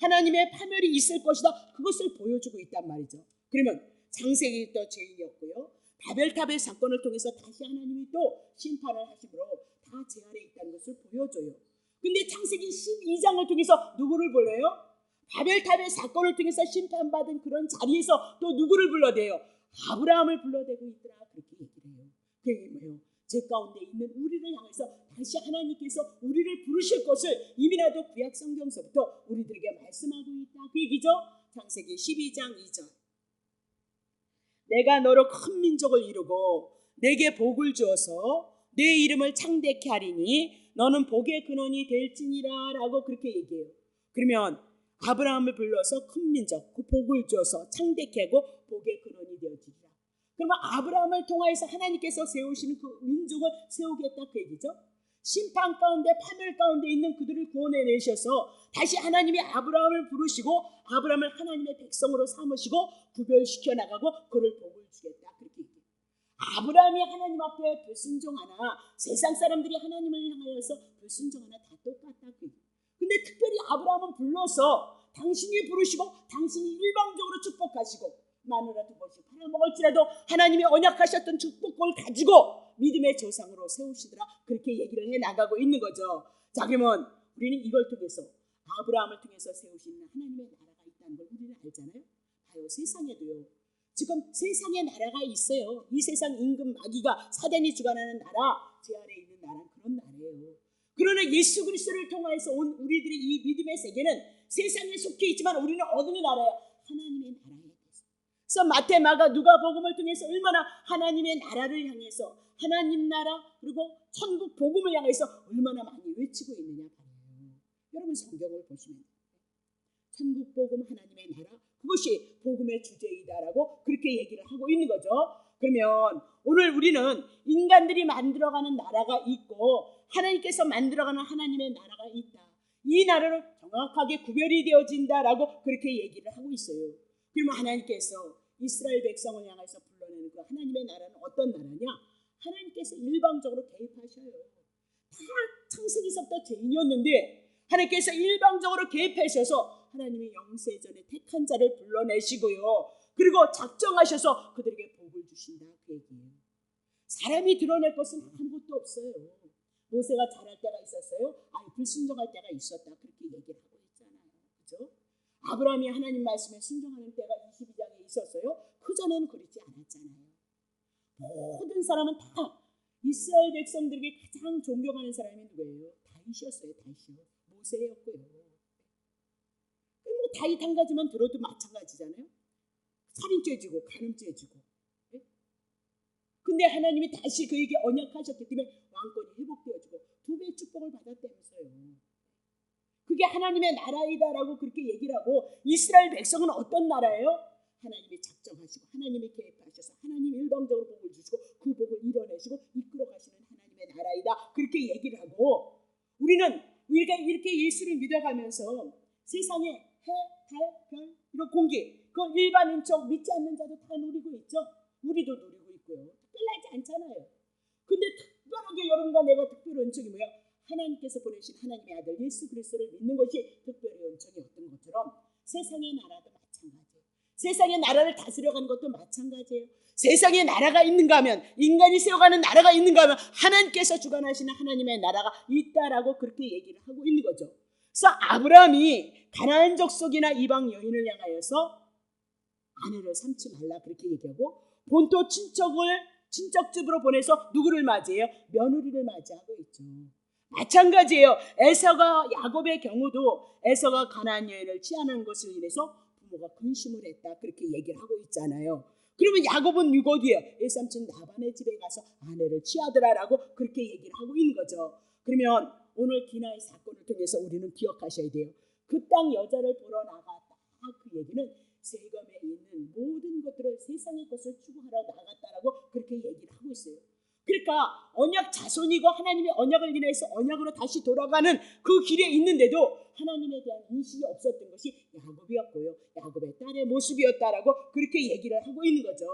하나님의 파멸이 있을 것이다, 그것을 보여주고 있단 말이죠. 그러면 창세기 또 죄인이었고요, 바벨탑의 사건을 통해서 다시 하나님이 또 심판을 하심으로 다 제 아래 있다는 것을 보여줘요. 근데 창세기 12장을 통해서 누구를 불러요? 바벨탑의 사건을 통해서 심판받은 그런 자리에서 또 누구를 불러대요? 아브라함을 불러대고 있더라 그렇게 얘기를 해요. 그게 뭐예요? 제 가운데 있는 우리를 향해서 다시 하나님께서 우리를 부르실 것을 이미라도 구약 성경서부터 우리들에게 말씀하고 있다 그 얘기죠. 창세기 12장 2절. 내가 너로 큰 민족을 이루고 내게 복을 주어서 내 이름을 창대케 하리니 너는 복의 근원이 될지니라 라고 그렇게 얘기해요. 그러면 아브라함을 불러서 큰 민족, 그 복을 주어서 창대케 하고 복의 근원이 되어지리라. 그러면 아브라함을 통하여서 하나님께서 세우시는 그 민족을 세우겠다 그 얘기죠. 심판 가운데 파멸 가운데 있는 그들을 구원해내셔서 다시 하나님이 아브라함을 부르시고 아브라함을 하나님의 백성으로 삼으시고 구별시켜 나가고 그를 복을 주겠다 그렇게 얘기해요. 아브라함이 하나님 앞에 불순종하나 세상 사람들이 하나님을 향하여서 불순종하나 다 똑같다. 근데 특별히 아브라함은 불러서 당신이 부르시고 당신이 일방적으로 축복하시고 마누라 두 번씩 팔아먹을지라도 하나님이 언약하셨던 축복을 가지고 믿음의 조상으로 세우시더라 그렇게 얘기를 해나가고 있는 거죠. 자 그러면 우리는 이걸 통해서 아브라함을 통해서 세우시는 하나님의 나라가 있다는 걸 우리는 알잖아요. 봐요, 세상에도요 지금 세상에 나라가 있어요. 이 세상 임금 마귀가 사단이 주관하는 나라, 제 아래에 있는 나라는 그런 나라예요. 그러나 예수 그리스도를 통해서 온 우리들의 이 믿음의 세계는 세상에 속해 있지만 우리는 어느 나라예요? 하나님의 나라예요. 그래서 마태, 마가, 누가복음을 통해서 얼마나 하나님의 나라를 향해서 하나님 나라 그리고 천국 복음을 향해서 얼마나 많이 외치고 있느냐 말이에요. 여러분 성경을 보시면 천국 복음 하나님의 나라 그것이 복음의 주제이다라고 그렇게 얘기를 하고 있는 거죠. 그러면 오늘 우리는 인간들이 만들어가는 나라가 있고 하나님께서 만들어가는 하나님의 나라가 있다. 이 나라로 정확하게 구별이 되어진다라고 그렇게 얘기를 하고 있어요. 그러면 하나님께서 이스라엘 백성을 향해서 불러내는 그 하나님의 나라는 어떤 나라냐? 하나님께서 일방적으로 개입하셔요. 다 창세기서부터 죄인이었는데 하나님께서 일방적으로 개입하셔서 하나님이 영세전에 택한 자를 불러내시고요. 그리고 작정하셔서 그들에게 복을 주신다 그 얘기예요. 사람이 드러낼 것은 아무것도 없어요. 모세가 잘할 때가 있었어요. 불순종할 때가 있었다. 그렇게 얘기를 하고 있잖아요. 그죠? 아브라함이 하나님 말씀에 순종하는 때가 22장에 있었어요. 그전에는 그렇지 않았잖아요. 모든 사람은 다 이스라엘 백성들에게 가장 존경하는 사람이 누구예요? 다윗이었어요. 다윗이요. 모세였고요. 뭐 다윗 한 가지만 들어도 마찬가지잖아요. 살인죄 지고 간음죄 지고. 근데 하나님이 다시 그에게 언약하셨기 때문에 왕권이 회복되어지고 2배의 축복을 받았다면서요. 그게 하나님의 나라이다라고 그렇게 얘기를 하고, 이스라엘 백성은 어떤 나라예요? 하나님이 작정하시고 하나님이 계획하셔서 하나님이 일방적으로 복을 주시고 그 복을 이뤄내시고 이끌어 가시는 하나님의 나라이다. 그렇게 얘기를 하고, 우리가 이렇게 예수를 믿어가면서 세상에 해, 달, 별 이런 공기, 그 일반인적 믿지 않는 자도 다 누리고 있죠. 우리도 누리고 있고요. 특별하지 않잖아요. 근데 특별하게 여러분과 내가 특별한 은총이 뭐야? 하나님께서 보내신 하나님의 아들 예수 그리스도를 믿는 것이 특별히 은총이었던 것처럼 세상의 나라도 마찬가지예요. 세상의 나라를 다스려가는 것도 마찬가지예요. 세상에 나라가 있는가 하면, 인간이 세워가는 나라가 있는가 하면 하나님께서 주관하시는 하나님의 나라가 있다라고 그렇게 얘기를 하고 있는 거죠. 그래서 아브라함이 가나안 족속이나 이방 여인을 향하여서 아내를 삼지 말라 그렇게 얘기하고, 본토 친척집으로 보내서 누구를 맞이해요? 며느리를 맞이하고 있죠. 마찬가지예요. 에서가 야곱의 경우도 에서가 가나안 여인을 취하는 것을 인해서 부모가 근심을 했다 그렇게 얘기를 하고 있잖아요. 그러면 야곱은 어디에요? 외삼촌 라반의 집에 가서 아내를 취하더라라고 그렇게 얘기를 하고 있는 거죠. 그러면 오늘 디나의 사건을 통해서 우리는 기억하셔야 돼요. 그 땅 여자를 보러 나갔다. 그 얘기는 세겜에 있는 모든 것들을, 세상의 것을 추구하러 나갔다라고 그렇게 얘기를 하고 있어요. 그러니까 언약 자손이고 하나님의 언약을 인해서 언약으로 다시 돌아가는 그 길에 있는데도 하나님에 대한 인식이 없었던 것이 야곱이었고요. 야곱의 딸의 모습이었다라고 그렇게 얘기를 하고 있는 거죠.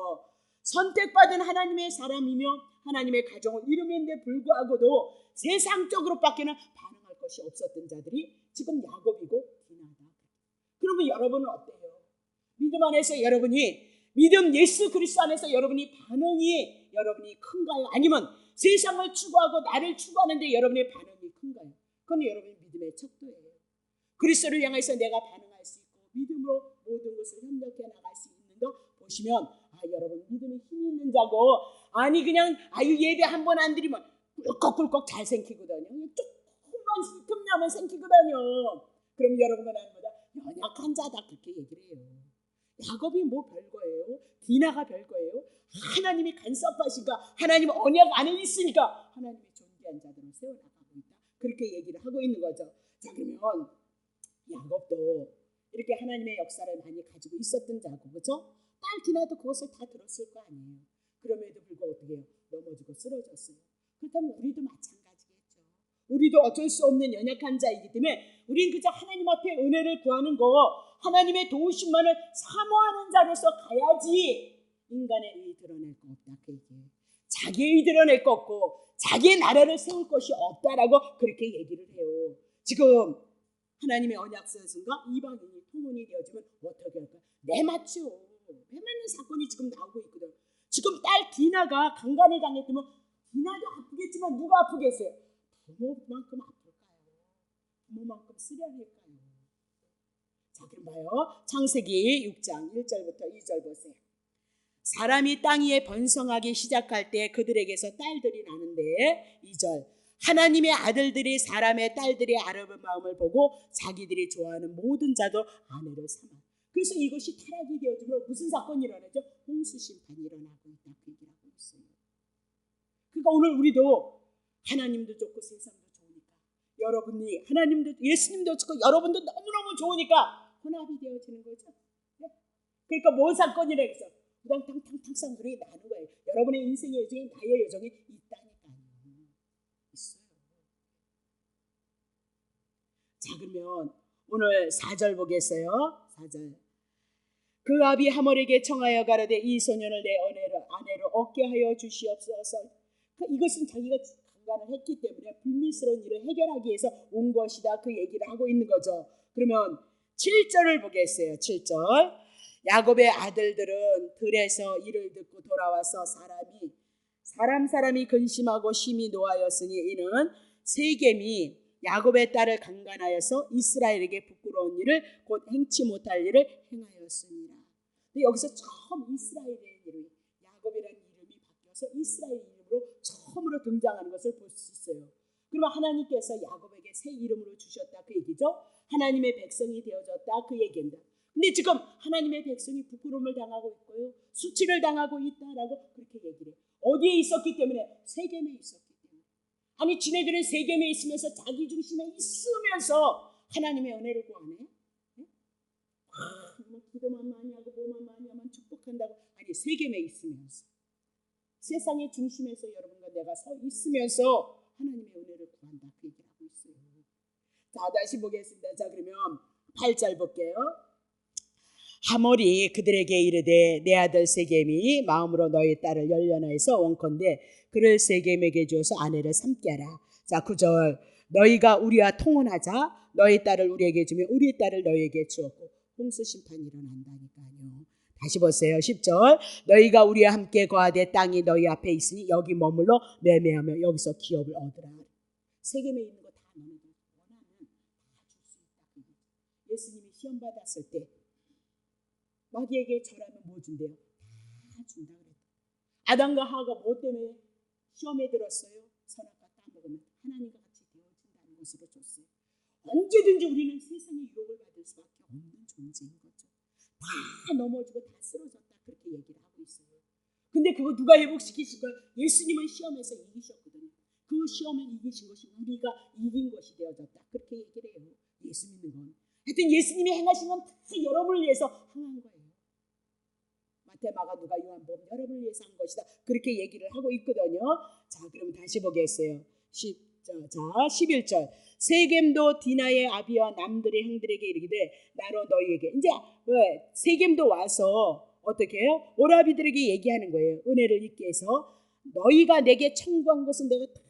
선택받은 하나님의 사람이며 하나님의 가정을 이루는데 불구하고도 세상적으로밖에는 반응할 것이 없었던 자들이 지금 야곱이고 디나다. 그러면 여러분은 어때요? 믿음 안에서 여러분이, 믿음 예수 그리스도 안에서 여러분이 반응이 여러분이 큰가요? 아니면 세상을 추구하고 나를 추구하는데 여러분의 반응이 큰가요? 그건 여러분의 믿음의 척도예요. 그리스도를 향해서 내가 반응할 수 있고 믿음으로 모든 것을 협력해 나갈 수 있는 거 보시면, 여러분 믿음이 힘이 있는 자고, 그냥 예배 한 번 안 드리면 꿀꺽꿀꺽 잘 생기거든요. 조금만 틈나면 생기거든요. 그럼 여러분은 아는 거다. 연약한 자다 그렇게 얘기를 해요. 야곱이 뭐 별거예요? 디나가 별거예요? 하나님이 간섭하시니까, 하나님 언약 안에 있으니까 하나님이 존귀한 자들을 세워나가고 있다 그렇게 얘기를 하고 있는 거죠. 자, 그러면 야곱도 이렇게 하나님의 역사를 많이 가지고 있었던 자고, 그렇죠? 딸 디나도 그것을 다 들었을 거 아니에요. 그럼에도 불구하고 어떻게 해요? 넘어지고 쓰러졌어요. 그렇다면 우리도 마찬가지겠죠. 우리도 어쩔 수 없는 연약한 자이기 때문에 우리는 그저 하나님 앞에 은혜를 구하는 거, 하나님의 도우심만을 사모하는 자로서 가야지 인간의 의 드러낼 거 없다 그 얘기예요. 자기의 의 드러낼 거 없고 자기의 나라를 세울 것이 없다라고 그렇게 얘기를 해요. 지금 하나님의 언약서에서인가 이방인이 통혼이 되어지면 어떻게 할까? 내 맞죠. 내 맞는 사건이 지금 나오고 있거든. 지금 딸 디나가 강간을 당했으면 디나도 아프겠지만 누가 아프겠어요? 부모만큼 아플까요? 부모만큼 쓰려할까요? 자, 그럼 봐요. 창세기 6장 1절부터 2절 보세요. 사람이 땅 위에 번성하기 시작할 때 그들에게서 딸들이 나는데, 2절, 하나님의 아들들이 사람의 딸들의 아름다운 마음을 보고 자기들이 좋아하는 모든 자도 아내를 삼아. 그래서 이것이 타락이 되어지면 무슨 사건이 일어나죠? 홍수 심판이 일어나고 있다 그 얘기를 하고 있어요. 그러니까 오늘 우리도 하나님도 좋고 세상도 좋으니까, 여러분이 하나님도 예수님도 좋고 여러분도 너무너무 좋으니까 혼합이 되어지는 거죠. 네? 그러니까 뭔 사건이라 해서 우당탕탕탕 소리 나는 거예요. 여러분의 인생의 여정이 나의 여정이 있다니까요. 있어요. 자, 그러면 오늘 4절 보겠어요. 4절. 그 아비 하몰에게 청하여 가로되 이 소년을 내 아내로 얻게 하여 주시옵소서. 이것은 자기가 강간을 했기 때문에 불미스러운 일을 해결하기 위해서 온 것이다 그 얘기를 하고 있는 거죠. 그러면 7절을 보겠어요. 7절. 야곱의 아들들은 들에서 이를 듣고 돌아와서 사람이 근심하고 심히 노하였으니 이는 세겜이 야곱의 딸을 강간하여서 이스라엘에게 부끄러운 일을 곧 행치 못할 일을 행하였습니다. 근데 여기서 처음 이스라엘의 이름이 야곱이라는 이름이 바뀌어서 이스라엘 이름으로 처음으로 등장하는 것을 볼 수 있어요. 그러면 하나님께서 야곱에게 새 이름으로 주셨다 그 얘기죠. 하나님의 백성이 되어졌다 그 얘기입니다. 근데 지금 하나님의 백성이 부끄러움을 당하고 있고요, 수치를 당하고 있다라고 그렇게 얘기를 해요. 어디에 있었기 때문에? 세겜에 있었기 때문에. 아니 지네들은 세겜에 있으면서 자기 중심에 있으면서 하나님의 은혜를 구하네. 기도만 많이 하고 뭐만 많이 하면 축복한다고. 아니 세겜에 있으면서 세상의 중심에서 여러분과 내가 서 있으면서 하나님의 은혜를 구한다 그 얘기를 하고 있어요. 자 다시 보겠습니다. 자 그러면 8절 볼게요. 하몰이 그들에게 이르되 내 아들 세겜이 마음으로 너희 딸을 열련하여서 원컨대 그를 세겜에게 주어서 아내를 삼게 하라. 자 9절. 너희가 우리와 통혼하자. 너희 딸을 우리에게 주면 우리 딸을 너희에게 주었고 홍수 심판이 일어난다니까요. 다시 보세요. 10절. 너희가 우리와 함께 거하되 땅이 너희 앞에 있으니 여기 머물러 매매하며 여기서 기업을 얻으라. 세겜에 있는 거 다 너희가 원하면 다 줄 수 있다. 예수님이 시험 받았을 때 마귀에게 절하면 뭐 준대요? 다 준다 그랬다. 아담과 하와가 뭐 때문에 시험에 들었어요? 선악과 따먹으면 하나님과 같이 되어진다는 것으로 줬어요. 언제든지 우리는 세상의 유혹을 받을 수밖에 없는 존재인 거죠. 다 넘어지고 다 쓰러졌다 그렇게 얘기를 하고 있어요. 근데 그거 누가 회복시키실 거예요? 예수님은 시험에서 이기셨거든요. 그 시험을 이기신 것이 우리가 이긴 것이 되어졌다 그렇게 얘기를 해요. 예수 믿는 건. 하여튼 예수님이 행하신 건 다 여러분을 위해서 행한 거예요. 마태, 마가, 누가, 요한복음 여러분을 위해서 한 것이다 그렇게 얘기를 하고 있거든요. 자 그럼 다시 보겠어요. 11절. 세겜도 디나의 아비와 남들의 형들에게 이르기를 나로 너희에게 이제 세겜도 와서 어떻게 해요? 오라비들에게 얘기하는 거예요. 은혜를 잊게 해서 너희가 내게 청구한 것은 내가 다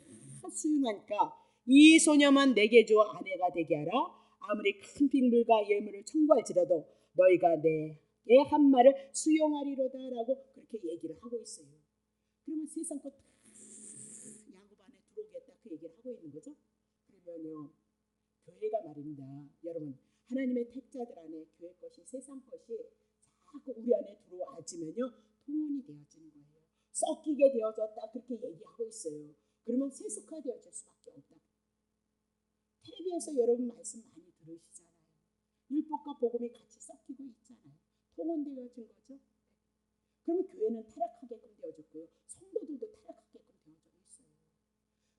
수용하니까 이 소녀만 내게 주어 아내가 되게 하라. 아무리 큰 빈물과 예물을 청구할지라도 너희가 내게 한 말을 수용하리로다라고 그렇게 얘기를 하고 있어요. 그러면 세상 것 야곱 안에 들어오겠다 그 얘기를 하고 있는 거죠. 그러면요 교회가 말입니다. 여러분 하나님의 택자들 안에 교회 것이 세상 것이 자꾸 우리 안에 들어와지면요 통혼이 되어지는 거예요. 섞이게 되어졌다 그렇게 얘기하고 있어요. 그러면 세속화되어질 수밖에 없다. 텔레비에서 여러분 말씀 많이 들으시잖아요. 율법과 복음이 같이 섞이고 있잖아요. 통혼되어진 거죠. 그러면 교회는 타락하게끔 되어졌고요. 성도들도 타락하게끔 되어져 있어요.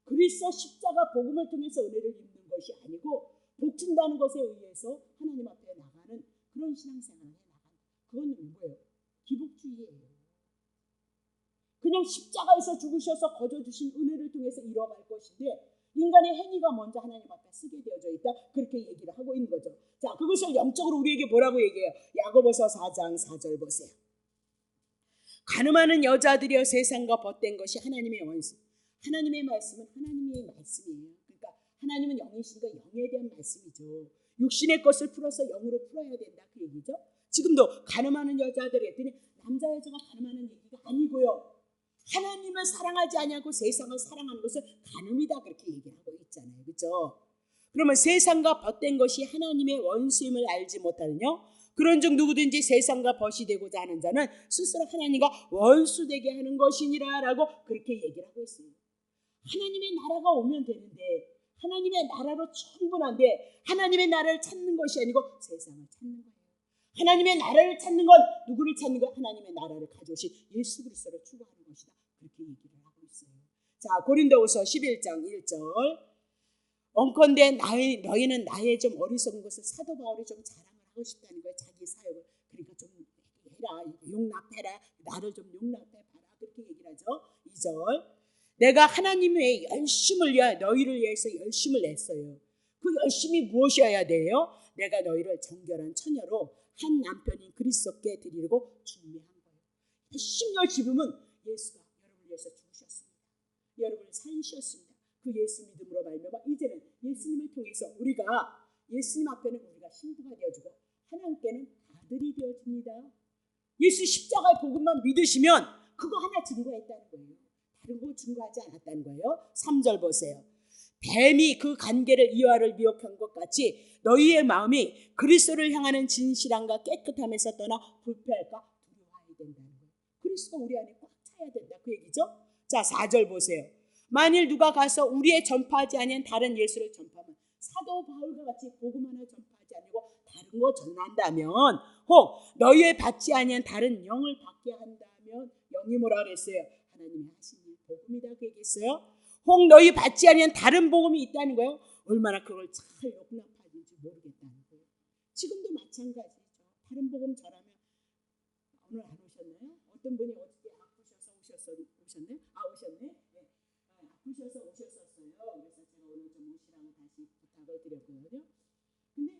그리스도 십자가 복음을 통해서 은혜를 입는 것이 아니고 복준다는 것에 의해서 하나님 앞에 나가는 그런 신앙생활을 해나가는 그건 뭐예요? 기복주의예요. 그냥 십자가에서 죽으셔서 거저주신 은혜를 통해서 이뤄갈 것인데 인간의 행위가 먼저 하나님 앞에 쓰게 되어져 있다 그렇게 얘기를 하고 있는 거죠. 자 그것을 영적으로 우리에게 뭐라고 얘기해요? 야고보서 4장 4절 보세요. 가늠하는 여자들이여 세상과 벗된 것이 하나님의 원수. 하나님의 말씀은 하나님의 말씀이에요. 그러니까 하나님은 영이시니까 영에 대한 말씀이죠. 육신의 것을 풀어서 영으로 풀어야 된다 그 얘기죠. 지금도 가늠하는 여자들이 했더니 남자 여자가 가늠하는 얘기가 아니고요. 하나님을 사랑하지 아니하고 세상을 사랑하는 것을 가늠이다 그렇게 얘기하고 있잖아요. 그렇죠? 그러면 세상과 벗된 것이 하나님의 원수임을 알지 못하느냐? 그런즉 누구든지 세상과 벗이 되고자 하는 자는 스스로 하나님과 원수되게 하는 것이니라라고 그렇게 얘기를 하고 있어요. 하나님의 나라가 오면 되는데 하나님의 나라로 충분한데 하나님의 나라를 찾는 것이 아니고 세상을 찾는 거예요. 하나님의 나라를 찾는 건 누구를 찾는 거? 하나님의 나라를 가져오신 예수 그리스도를 추구하는 것이다. 그렇게 얘기를 하고 있어요. 자 고린도후서 11장 1절. 원컨대 너희는 나의 좀 어리석은 것을 사도 바울이 좀 자랑을 하고 싶다는 거예요. 자기 사역을. 그러니까 좀 해라. 용납해라. 나를 좀 용납해봐라. 그렇게 얘기를 하죠. 2절. 내가 하나님의 열심을 위해 너희를 위해서 열심을 냈어요. 그 열심이 무엇이어야 돼요? 내가 너희를 정결한 처녀로 한 남편인 그리스도께 드리려고 준비한 거예요. 열심은 예수가 여러분을 위해서 죽으셨습니다. 여러분을 살리셨습니다. 그 예수 믿음으로 말미암아 이제는 예수님을 통해서 우리가 예수님 앞에는 우리가 신부가 되어주고 하나님께는 아들이 되어집니다. 예수 십자가의 복음만 믿으시면 그거 하나 증거했다는 거예요. 다른 거 증거하지 않았다는 거예요. 3절 보세요. 뱀이 그 간계를 이와를 미혹한 것 같이 너희의 마음이 그리스도를 향하는 진실함과 깨끗함에서 떠나 불패할까 두려워해야 된다는 거예요. 그리스도가 우리 안에 꽉 차야 된다 그 얘기죠. 자 4절 보세요. 만일 누가 가서 우리의 전파하지 아니한 다른 예수를 전파하면 사도 바울과 같이 복음 하나 전파하지 아니고 다른 거 전한다면 혹 너희의 받지 아니한 다른 영을 받게 한다면 영이 뭐라 그랬어요? 하나님이 하신 일 복음이다 그 얘기했어요. 혹 너희 받지 아니한 다른 복음이 있다는 거예요. 얼마나 그걸 잘 용납하는지 모르겠다는 거예요. 지금도 마찬가지죠. 다른 복음 전하면 오늘 안 오셨나요? 어떤 분이 어떻게 아프셔서 오셨네? 오셨네? 네. 아프셔서 오셨었어요. 그래서 제가 오늘 좀 오시라고 다시 부탁을 드렸거든요. 근데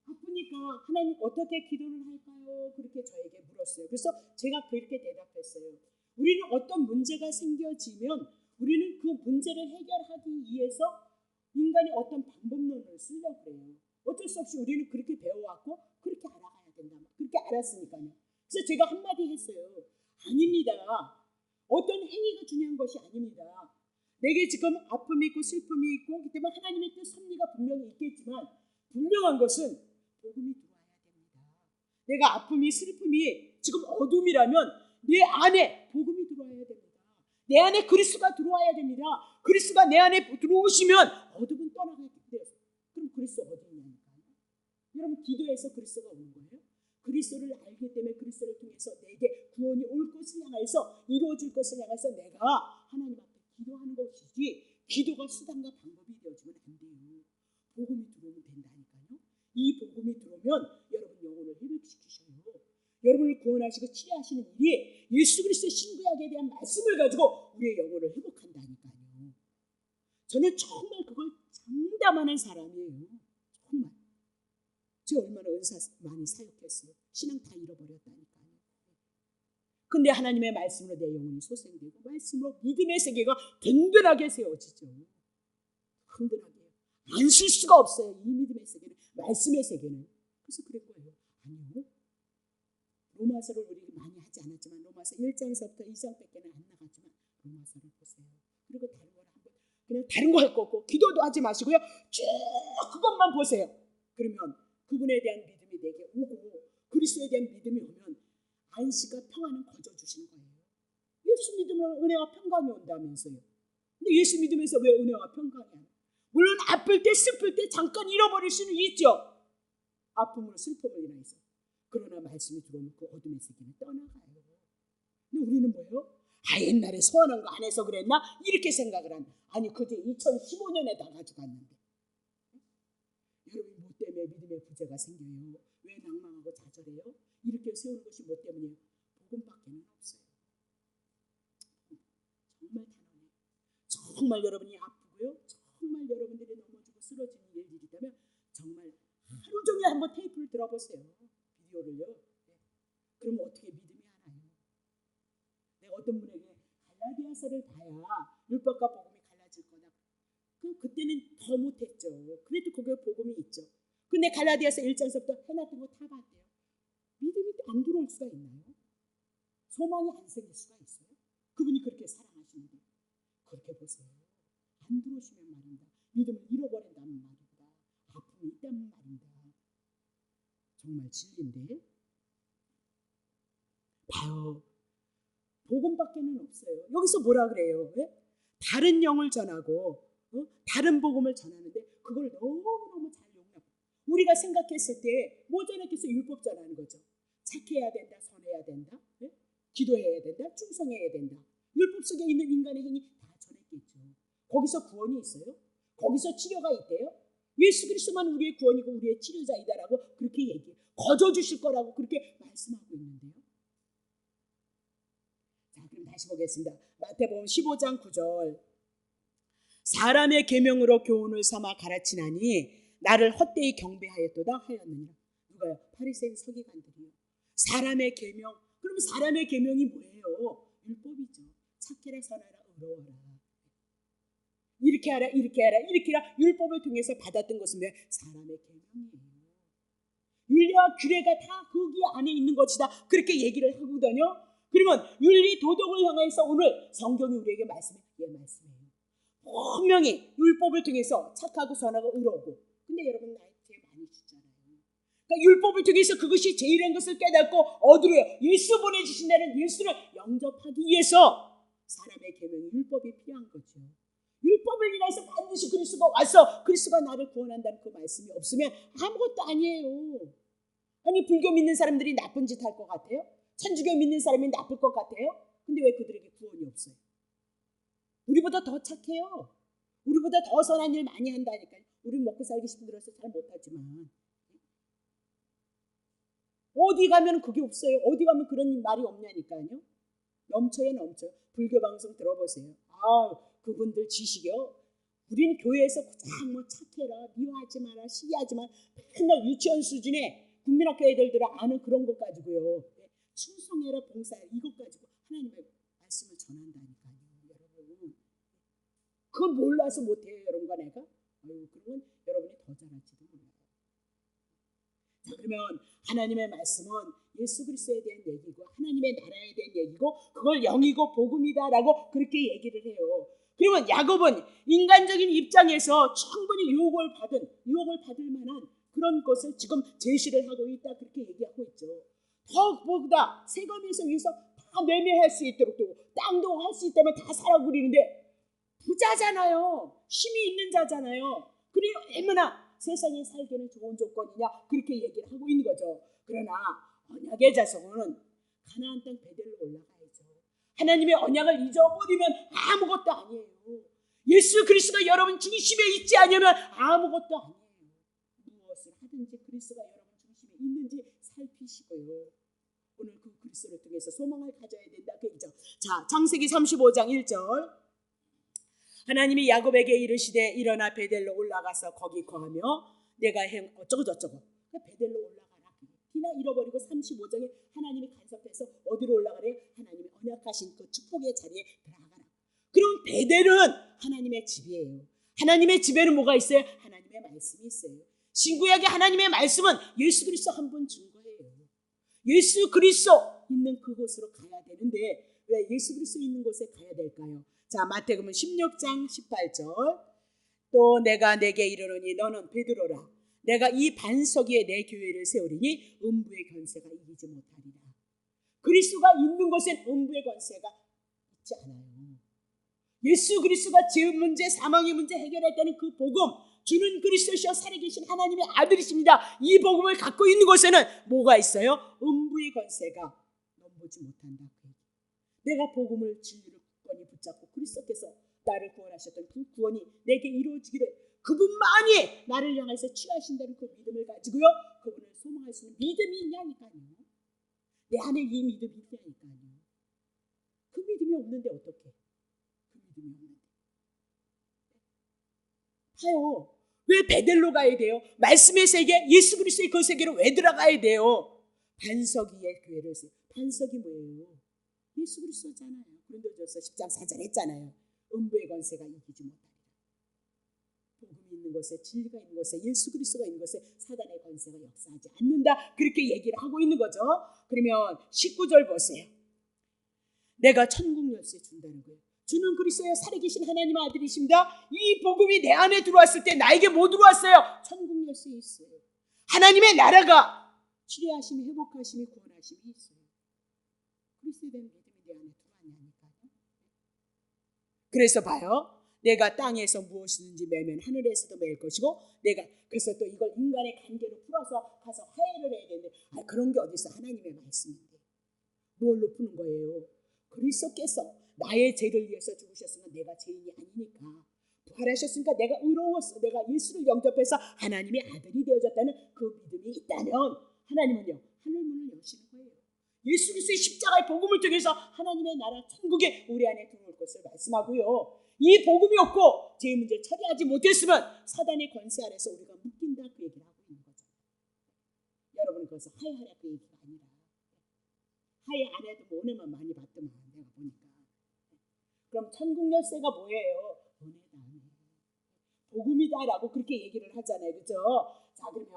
아프니까 하나님 어떻게 기도를 할까요? 그렇게 저에게 물었어요. 그래서 제가 그렇게 대답했어요. 우리는 어떤 문제가 생겨지면 우리는 그 문제를 해결하기 위해서 인간이 어떤 방법론을 쓰려고 해요. 어쩔 수 없이 우리는 그렇게 배워왔고 그렇게 알아가야 된다. 그렇게 알았으니까요. 그래서 제가 한마디 했어요. 아닙니다. 어떤 행위가 중요한 것이 아닙니다. 내게 지금 아픔이 있고 슬픔이 있고 그렇기 때문에 하나님의 뜻 섭리가 분명히 있겠지만 분명한 것은 복음이 들어와야 됩니다. 내가 아픔이 슬픔이 지금 어둠이라면 내 안에 복음이 들어와야 됩니다. 내 안에 그리스도가 들어와야 됩니다. 그리스도가 내 안에 들어오시면 어둠은 떠나가게 돼요. 그럼 그리스도 어디 있냐니까요. 여러분 기도해서 그리스도가 오는 거예요. 그리스도를 알기 때문에 그리스도를 통해서 내게 구원이 올 것을 향해서 이루어질 것을 향해서 내가 하나님 앞에 기도하는 것이지 기도가 수단과 방법이 되어지면 안 돼요. 복음이 들어오면 된다니까요. 이 복음이 들어오면 여러분 영혼을 회복시키셔요. 여러분을 구원하시고 치료하시는 일이 예수 그리스도의 신구약에 대한 말씀을 가지고 우리의 영혼을 회복한다니까요. 저는 정말 그걸 장담하는 사람이에요. 정말. 제가 얼마나 은사 많이 사역했어요. 신앙 다 잃어버렸다니까요. 근데 하나님의 말씀으로 내 영혼이 소생되고 말씀으로 믿음의 세계가 든든하게 세워지죠. 든든하게. 안 쓸 수가 없어요. 이 믿음의 세계는. 말씀의 세계는. 그래서 그런 거예요. 아니요. 로마서를 우리 많이 하지 않았지만 로마서 1장에서부터 2장밖에는 안 나갔지만 로마서를 보세요. 그리고 다른 걸 한번 그냥 다른 거 할 거 없고 기도도 하지 마시고요. 쭉 그것만 보세요. 그러면 그분에 대한 믿음이 내게 오고 그리스도에 대한 믿음이 오면 안식과 평안은 거저주시는 거예요. 예수 믿으면 은혜와 평강이 온다면서요. 근데 예수 믿으면서 왜 은혜와 평강이 안 와요? 물론 아플 때 슬플 때 잠깐 잃어버릴 수는 있죠. 아픔으로 슬픔을 인해서. 그러나 말씀이 들어오면 그 어둠의 세계는 떠나가요. 근데 우리는 뭐예요? 옛날에 소원한 거 안 해서 그랬나? 이렇게 생각을 한다. 아니 그게 2015년에 다 가져갔는데. 여러분 뭐 때문에 믿음의 부재가 생겨요? 왜 낭망하고 좌절해요? 이렇게 세우는 것이 뭐 때문이에요? 복음밖에는 없어요. 정말 단언해요. 정말 여러분이 아프고요. 정말 여러분들이 넘어지고 쓰러지는 일들이 있다면 정말 하루 종일 한번 테이프를 들어보세요. 비디오를요. 그러면 어떻게 믿음이 안 와요? 내가 어떤 분에게 갈라디아서를 봐야 율법과 복음이 갈라질 거다. 그때는 더 못했죠. 그래도 거기에 복음이 있죠. 근데 갈라디아서 1장서부터 해놨던 거 다 봤대요. 믿음이 안 들어올 수가 있나요? 소망이 안 생길 수가 있어요? 그분이 그렇게 사랑하시는데 그렇게 보세요. 안 들어오시면 말입니다. 믿음을 잃어버린다는 말입니다. 아픔이 있다는 말입니다. 정말 진리인데 봐요. 복음밖에는 없어요. 여기서 뭐라 그래요? 왜? 다른 영을 전하고 다른 복음을 전하는데 그걸 너무너무 잘 용납. 우리가 생각했을 때 뭐 전했겠어요? 율법 전하는 거죠. 착해야 된다, 선해야 된다, 네? 기도해야 된다, 충성해야 된다. 율법 속에 있는 인간의 행위 다 전했겠죠. 거기서 구원이 있어요? 거기서 치료가 있대요? 예수 그리스도만 우리의 구원이고 우리의 치료자이다라고 그렇게 얘기해요. 거저 주실 거라고 그렇게 말씀하고 있는데요. 자, 그럼 다시 보겠습니다. 마태복음 15장 9절. 사람의 계명으로 교훈을 삼아 가르치나니 나를 헛되이 경배하였도다 하였느니라. 누가요? 바리새인 서기관들이요. 사람의 계명. 그럼 사람의 계명이 뭐예요? 율법이죠. 착해라 선하라 의로워라. 이렇게 하라, 이렇게 하라, 이렇게 하라. 율법을 통해서 받았던 것은 왜? 사람의 계명이에요. 윤리와 규례가 다 거기 안에 있는 것이다. 그렇게 얘기를 하거든요. 그러면 윤리 도덕을 향해서 오늘 성경이 우리에게 말씀해요. 말씀이에요. 분명히 율법을 통해서 착하고 선하고 의로우고. 근데 여러분 나이 제일 많이 죽잖아요. 그러니까 율법을 통해서 그것이 제일한 것을 깨닫고 어디로요? 예수 보내주신다는 예수를 영접하기 위해서 사람의 계명이 율법이 필요한 거죠. 율법을 인해서 반드시 그리스도가 와서 그리스도가 나를 구원한다는 그 말씀이 없으면 아무것도 아니에요. 아니 불교 믿는 사람들이 나쁜 짓 할 것 같아요? 천주교 믿는 사람이 나쁠 것 같아요? 근데 왜 그들에게 구원이 없어요? 우리보다 더 착해요. 우리보다 더 선한 일 많이 한다니까요. 우린 먹고 살기 힘들어서 잘 못하지만 어디 가면 그게 없어요. 어디 가면 그런 말이 없냐니까요. 넘쳐요, 넘쳐요. 불교 방송 들어보세요. 그분들 지식이요. 우린 교회에서 그냥 뭐 착해라, 미워하지 마라, 시기하지 마라. 맨날 유치원 수준의 국민학교 애들들은 아는 그런 것 가지고요. 충성해라, 봉사해라, 이것 가지고 하나님의 말씀을 전한다니까요. 여러분. 그걸 몰라서 못해요, 여러분과 내가? 그러면 여러분이 더 잘할지도 몰라요. 자, 그러면 하나님의 말씀은 예수 그리스도에 대한 얘기고 하나님의 나라에 대한 얘기고 그걸 영이고 복음이다라고 그렇게 얘기를 해요. 그러면 야곱은 인간적인 입장에서 충분히 유혹을 받을 만한 그런 것을 지금 제시를 하고 있다 그렇게 얘기하고 있죠. 더보다 세금에서 위해서 다 매매할 수 있도록 또 땅도 할 수 있다면 다 사라고 그러는데 부자잖아요. 힘이 있는 자잖아요. 그리고 얼마나 세상에 살기는 좋은 조건이냐 그렇게 얘기를 하고 있는 거죠. 그러나 언약의 자손은 가나안 땅 베델로 올라가야죠. 하나님의 언약을 잊어버리면 아무것도 아니에요. 예수 그리스도가 여러분 중심에 있지 않으면 아무것도 아니에요. 무엇을 하든지 그리스도가 여러분 중심에 있는지 살피시고요. 오늘 그 그리스도를 통해서 소망을 가져야 된다 그 얘기죠. 자, 창세기 35장 1절 하나님이 야곱에게 이르시되 일어나 베델로 올라가서 거기 거하며 내가 행 어쩌고 저쩌고 베델로 올라가라. 비나 잃어버리고 35장에 하나님이 간섭해서 어디로 올라가래요? 하나님이 언약하신 그 축복의 자리에 들어가라. 그럼 베델은 하나님의 집이에요. 하나님의 집에는 뭐가 있어요? 하나님의 말씀이 있어요. 신구약의 하나님의 말씀은 예수 그리스도 한 분 준 거예요. 예수 그리스도 있는 그곳으로 가야 되는데 왜 예수 그리스도 있는 곳에 가야 될까요? 자, 마태복음 16장 18절 또 내가 내게 이르노니 너는 베드로라 내가 이 반석 위에 내 교회를 세우리니 음부의 권세가 이기지 못하리라. 그리스도가 있는 곳엔 음부의 권세가 있지 않아요. 예수 그리스도가 죄 문제, 사망의 문제 해결했다는 그 복음 주는 그리스도시여 살아계신 하나님의 아들이십니다. 이 복음을 갖고 있는 곳에는 뭐가 있어요? 음부의 권세가 넘보지 못한다. 내가 복음을 진리를 굳건히 붙잡고 그리스도께서 나를 구원하셨던 그 구원이 내게 이루어지기를 그분만이 나를 향해서 취하신다는 그 믿음을 가지고요. 그분을 소망할 수 있는 믿음이 있냐니까요. 내 안에 이 믿음이 있냐니까요. 그 믿음이 없는데 어떻게? 그 믿음이 없는데. 봐요. 왜 베델로 가야 돼요? 말씀의 세계, 예수 그리스도의 그 세계로 왜 들어가야 돼요? 반석 위에 교회를 세워. 반석이 뭐예요? 예수 그리스도잖아요. 고린도전서 10장 4절 했잖아요. 음부의 권세가 이기지 못하리라. 복음이 있는 곳에 진리가 있는 곳에 예수 그리스도가 있는 곳에 사단의 권세가 역사하지 않는다. 그렇게 얘기를 하고 있는 거죠. 그러면 19절 보세요. 내가 천국 열쇠 준다는 거예요. 주는 그리스도의 살아계신 하나님의 아들이십니다. 이 복음이 내 안에 들어왔을 때 나에게 뭐 들어왔어요? 천국 열쇠 있어요. 하나님의 나라가 치료하심이 회복하심이 구원하심이 있어요. 그리스도에 대한 믿음이 내 안에 들어왔냐니까요. 그래서 봐요. 내가 땅에서 무엇이든지 매면 하늘에서도 매일 것이고 내가 그래서 또 이걸 인간의 관계로 풀어서 가서 화해를 해야 되는데 그런 게 어디 있어? 하나님의 말씀인데 뭘로 푸는 거예요? 그리스도께서 나의 죄를 위해서 죽으셨으면 내가 죄인이 아니니까 부활하셨으니까 내가 의로웠어. 내가 예수를 영접해서 하나님의 아들이 되어졌다는 그 믿음이 있다면 하나님은요 하늘문을 여시는 거예요. 예수 그리스도의 십자가의 복음을 통해서 하나님의 나라 천국에 우리 안에 들어올 것을 말씀하고요. 이 복음이 없고 죄 문제를 처리하지 못했으면 사단의 권세 아래서 우리가 묶인다 그 얘기를 하고 있는 거죠. 여러분 그것은 하야하라 그 얘기가 아니라 하야 안 해도 뭐 은혜만 많이 받더만 내가 보니까. 그럼 천국 열쇠가 뭐예요? 은혜다. 은혜. 몸이다라고 그렇게 얘기를 하잖아요. 그죠? 자, 그러면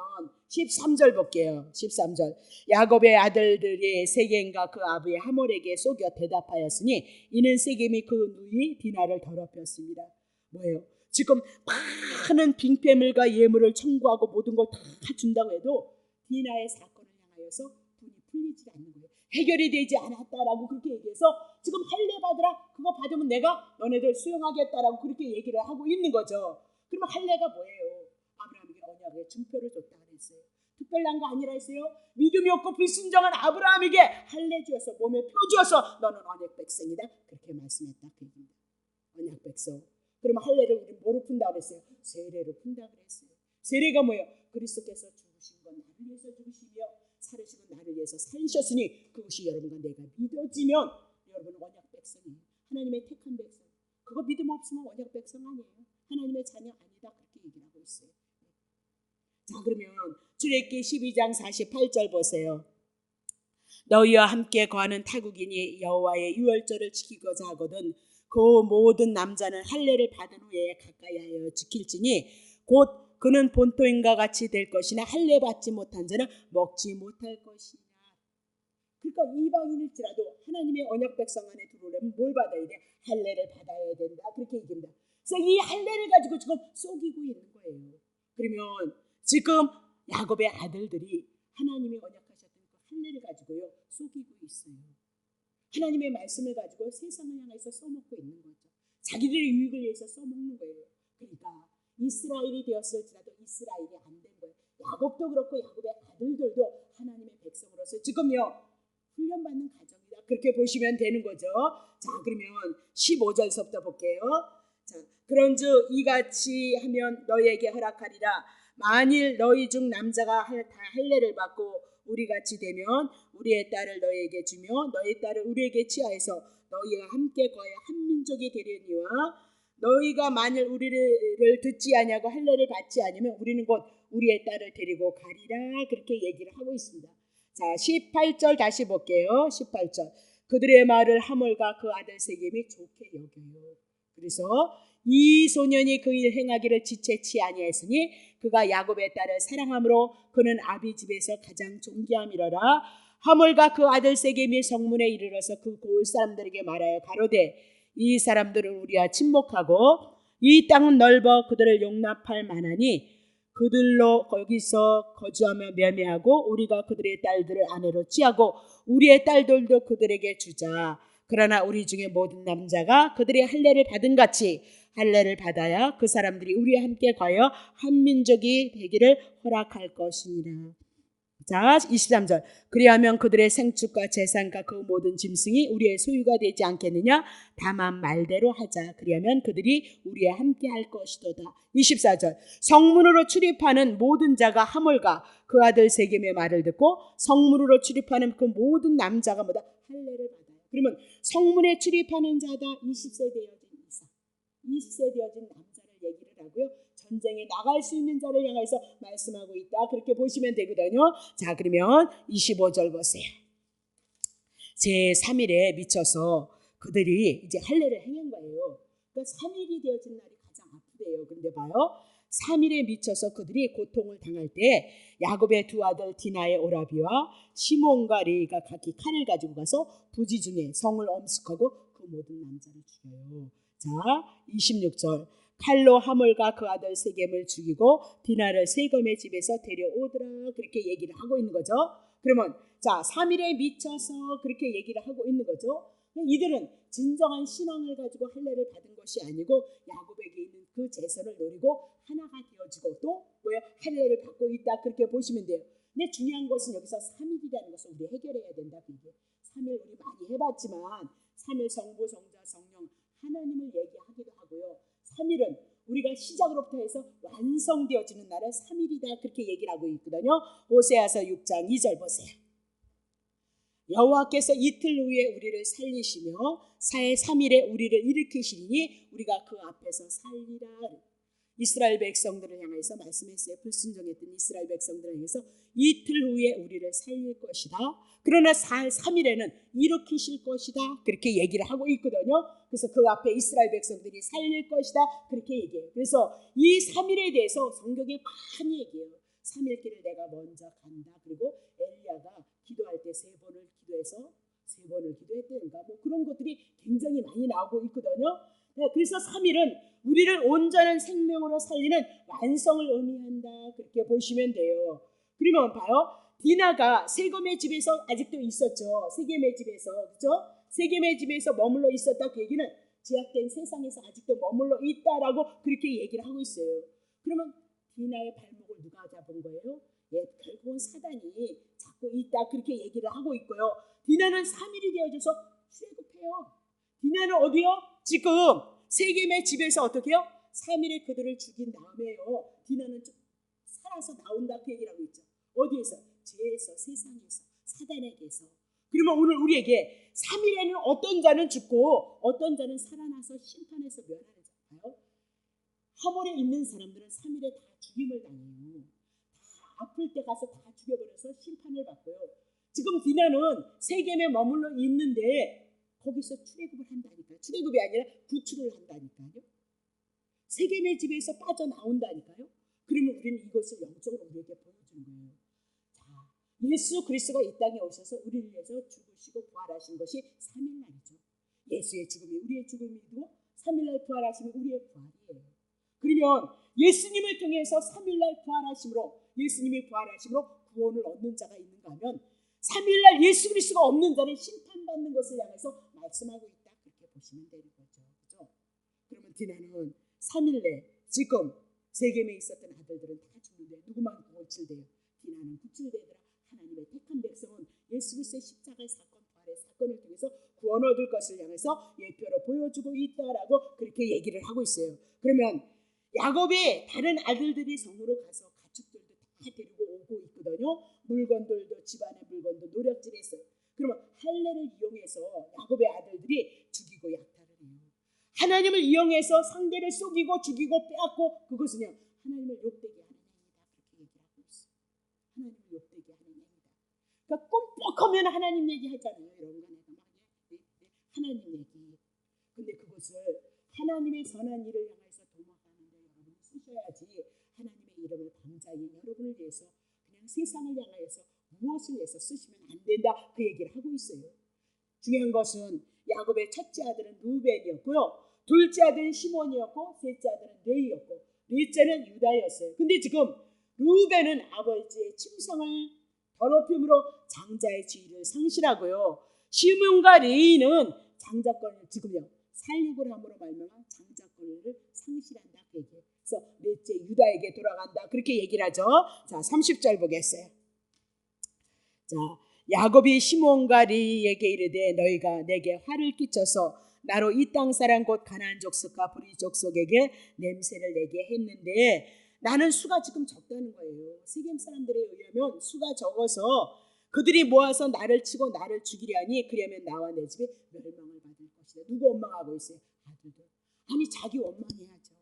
13절 볼게요. 13절. 야곱의 아들들이 세겜과 그 아버지 하몰에게 속여 대답하였으니 이는 세겜이 그 누이 디나를 더럽혔습니다. 뭐예요? 지금 많은 빙패물과 예물을 청구하고 모든 걸 다 준다고 해도 디나의 사건을 향하여서 분이 풀리지 않는 거예요. 해결이 되지 않았다라고 그렇게 얘기해서 지금 할례 받으라, 그거 받으면 내가 너네들 수용하겠다라고 그렇게 얘기를 하고 있는 거죠. 그러면 할례가 뭐예요? 아브라함에게 언약의 증표를 줬다 그랬어요. 특별한 거 아니라 했어요. 믿음이 없고 불순종한 아브라함에게 할례 주어서 몸에 표 주어서 너는 언약 백성이다 그렇게 말씀했다 그 얘기입니다. 언약 백성. 그러면 할례를 우리 뭐로 푼다 그랬어요? 세례로 푼다 그랬어요. 세례가 뭐예요? 그리스도께서 죽으신 건 나를 위해서 죽으시며 살으시고 나를 위해서 살으셨으니 그것이 여러분과 내가 믿어지면 여러분은 언약 백성이에요. 하나님의 택한 백성. 그거 믿음 없으면 언약 백성 아니에요. 하나님의 자녀 아니다 그렇게 얘기를 하고 있어요. 자, 그러면 출애굽기 12장 48절 보세요. 너희와 함께 거하는 타국인이 여호와의 유월절을 지키고자 하거든 그 모든 남자는 할례를 받은 후에 가까이 하여 지킬지니 곧 그는 본토인과 같이 될 것이나 할례 받지 못한 자는 먹지 못할 것이냐. 그러니까 이방인일지라도 하나님의 언약 백성 안에 들어오려면 뭘 받아야 돼? 할례를 받아야 된다 그렇게 얘기합니다. 그래서 이 할례를 가지고 지금 속이고 있는 거예요. 그러면 지금 야곱의 아들들이 하나님이 언약하셨던 그 할례를 가지고요 속이고 있어요. 하나님의 말씀을 가지고 세상을 향해서 써먹고 있는 거죠. 자기들의 유익을 위해서 써먹는 거예요. 그러니까 이스라엘이 되었을지라도 이스라엘이 안 된 거예요. 야곱도 그렇고 야곱의 아들들도 하나님의 백성으로서 지금요 훈련받는 가정이다 그렇게 보시면 되는 거죠. 자, 그러면 15절서부터 볼게요. 자, 그런즉 이같이 하면 너희에게 허락하리라. 만일 너희 중 남자가 다 할례를 받고 우리같이 되면 우리의 딸을 너희에게 주며 너희 딸을 우리에게 취하여서 너희와 함께 거하여 한 민족이 되려니와 너희가 만일 우리를 듣지 아니하고 할례를 받지 않으면 우리는 곧 우리의 딸을 데리고 가리라 그렇게 얘기를 하고 있습니다. 자, 18절 다시 볼게요. 18절. 그들의 말을 하몰과 그 아들 세겜이 좋게 여겨요. 그래서 이 소년이 그 일 행하기를 지체치 아니하였으니 그가 야곱의 딸을 사랑함으로 그는 아비 집에서 가장 존귀함이로라. 하몰과 그 아들 세겜이 성문에 이르러서 그 고을 사람들에게 말하여 가로되 이 사람들은 우리와 친목하고 이 땅은 넓어 그들을 용납할 만하니 그들로 거기서 거주하며 매매하고 우리가 그들의 딸들을 아내로 취하고 우리의 딸들도 그들에게 주자. 그러나 우리 중에 모든 남자가 그들의 할례를 받은 같이 할례를 받아야 그 사람들이 우리와 함께 가여 한 민족이 되기를 허락할 것이니라. 자, 23절. 그리하면 그들의 생축과 재산과 그 모든 짐승이 우리의 소유가 되지 않겠느냐? 다만 말대로 하자. 그리하면 그들이 우리와 함께 할 것이도다. 24절. 성문으로 출입하는 모든 자가 하몰과 그 아들 세겜의 말을 듣고 성문으로 출입하는 그 모든 남자가 뭐다? 할례를 받아요. 그러면 성문에 출입하는 자다 20세 되어진 이상, 20세 되어진 남자를 얘기를 하고요. 전쟁에 나갈 수 있는 자를 향해서 말씀하고 있다. 그렇게 보시면 되거든요. 자, 그러면 25절 보세요. 제3일에 미쳐서 그들이 이제 할례를 행한 거예요. 그러니까 3일이 되어진 날이 가장 아프대요. 그런데 봐요. 3일에 미쳐서 그들이 고통을 당할 때 야곱의 두 아들 디나의 오라비와 시몬과 레이가 각기 칼을 가지고 가서 부지 중에 성을 엄습하고 그 모든 남자를 죽여요. 자, 26절. 칼로 하몰과 그 아들 세겜을 죽이고 디나를 세겜의 집에서 데려오더라 그렇게 얘기를 하고 있는 거죠. 그러면 자 3일에 미쳐서 그렇게 얘기를 하고 있는 거죠. 이들은 진정한 신앙을 가지고 할례를 받은 것이 아니고 야곱에게 있는 그 제선을 노리고 하나가 되어지고 또 뭐야 할례를 받고 있다 그렇게 보시면 돼요. 근데 중요한 것은 여기서 3일이라는 것을 우리 해결해야 된다. 3일 우리 많이 해봤지만 3일 성부 성자 성령 하나님을 얘기하기도 하고요. 3일은 우리가 시작으로부터 해서 완성되어지는 날은 3일이다 그렇게 얘기를 하고 있거든요. 호세아서 6장 2절 보세요. 여호와께서 이틀 후에 우리를 살리시며 3일에 우리를 일으키시니 우리가 그 앞에서 살리라. 이스라엘 백성들을 향해서 말씀했어요. 불순종했던 이스라엘 백성들을 향해서 이틀 후에 우리를 살릴 것이다. 그러나 3일에는 일으키실 것이다. 그렇게 얘기를 하고 있거든요. 그래서 그 앞에 이스라엘 백성들이 살릴 것이다. 그렇게 얘기해요. 그래서 이 3일에 대해서 성경에 많이 얘기해요. 3일 길을 내가 먼저 간다. 그리고 엘리야가 기도할 때 3번을 기도해서 3번을 기도했다든가 뭐 그런 것들이 굉장히 많이 나오고 있거든요. 그래서 3일은 우리를 온전한 생명으로 살리는 완성을 의미한다. 그렇게 보시면 돼요. 그러면 봐요. 디나가 세겜의 집에서 아직도 있었죠. 세겜의 집에서, 그죠? 세겜의 집에서 머물러 있었다. 그 얘기는 제약된 세상에서 아직도 머물러 있다라고 그렇게 얘기를 하고 있어요. 그러면 디나의 발목을 누가 잡은 거예요? 결국은 사단이 잡고 있다. 그렇게 얘기를 하고 있고요. 디나는 3일이 되어져서 출애굽해요. 디나는 어디요? 지금 세겜의 집에서 어떻게 해요? 3일에 그들을 죽인 다음에요. 디나는 좀 살아서 나온다. 그 얘기를 하고 있죠. 어디에서? 죄에서, 세상에서, 사단에게서. 그러면 오늘 우리에게 3일에는 어떤 자는 죽고 어떤 자는 살아나서 심판에서 면하는 자예요. 하볼에 있는 사람들은 3일에 다 죽임을 당해요. 다 아플 때 가서 다 죽여버려서 심판을 받고요. 지금 디나는 세겜에 머물러 있는데 거기서 출애굽을 한다니까요. 출애굽이 아니라 구출을 한다니까요. 세겜의 집에서 빠져나온다니까요. 그러면 우리는 이것을 영적으로 우리에게 보여주는 거예요. 자, 예수 그리스도가 이 땅에 오셔서 우리를 위해서 죽으시고 부활하신 것이 3일날이죠. 예수의 죽음이 우리의 죽음이고 3일날 부활하심이 우리의 부활이에요. 그러면 예수님을 통해서 3일날 부활하심으로 예수님이 부활하심으로 구원을 얻는 자가 있는가 하면 3일날 예수 그리스도가 없는 자는 심판받는 것을 향해서 말씀하고 있다. 그렇게 보시면 되는 거죠. 그죠? 그러면 디나는 3일 내 지금 세겜에 있었던 아들들은 다 죽는데 누구만 구출돼요? 디나는 구출되더라. 하나님의 택한 백성은 예수 그리스도의 십자가의 사건, 부활의 사건을 통해서 구원 얻을 것을 향해서 예표로 보여주고 있다라고 그렇게 얘기를 하고 있어요. 그러면 야곱의 다른 아들들이 성으로 가서 가축들도 다 데리고 오고 있거든요. 물건들도 집안의 물건도 노력질했어요. 그러면 할례를 이용해서 야곱의 아들들이 죽이고 약탈을 해요. 하나님을 이용해서 상대를 속이고 죽이고 빼앗고 그것은요 하나님을 욕되게 하는 행위다. 그렇게 얘기하고 있어요. 하나님을 욕되게 하는 행위다. 그러니까 꼼뻑하면 하나님 얘기하잖아요. 여러분과 내가 막 하나님 얘기. 근데 그것을 하나님의 선한 일을 향해서 도모하는데 여러분이 쓰셔야지 하나님의 이름을 범자인 여러분을 위해서 그냥 세상을 향해서 무엇을 위해서 쓰시면 안 된다. 그 얘기를 하고 있어요. 중요한 것은 야곱의 첫째 아들은 루벤이었고요. 둘째 아들은 시몬이었고 셋째 아들은 레위였고 넷째는 유다였어요. 근데 지금 루벤은 아버지의 침성을 더럽힘으로 장자의 지위를 상실하고요. 시몬과 레위는 장자권을 지금요 살육을 함으로 말미암아 장자권을 상실한다. 그 얘기예요. 그래서 넷째 유다에게 돌아간다. 그렇게 얘기를 하죠. 자, 30절 보겠어요. 자, 야곱이 시몬과 레위에게 이르되 너희가 내게 화를 끼쳐서 나로 이 땅 사람 곧 가나안 족속과 브리 족속에게 냄새를 내게 했는데 나는 수가 지금 적다는 거예요. 세겜 사람들에 의하면 수가 적어서 그들이 모아서 나를 치고 나를 죽이려 하니 그러면 나와 내 집에 멸망을 받을 것이다. 누구 원망하고 있어요? 아들도. 아니 자기 원망해야죠.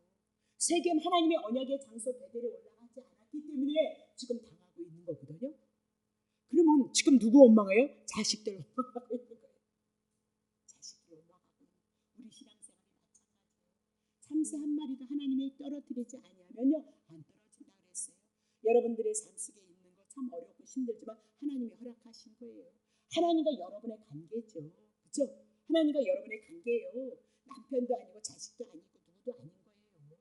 세겜 하나님의 언약의 장소 베델에 올라가지 않았기 때문에 지금 당하고 있는 거거든요. 그러면 지금 누구 원망해요? 자식들 원망하고 있는 거예요. 자식들 원망하고 있는 거예요. 우리 신앙생활이 마찬가지예요. 참새 한 마리도 하나님이 떨어뜨리지 아니하면요 안 떨어진다 그랬어요. 여러분들의 삶 속에 있는 거 참 어렵고 힘들지만 하나님이 허락하신 거예요. 하나님과 여러분의 관계죠. 그렇죠? 하나님과 여러분의 관계예요. 남편도 아니고 자식도 아니고 누구도 아닌 거예요.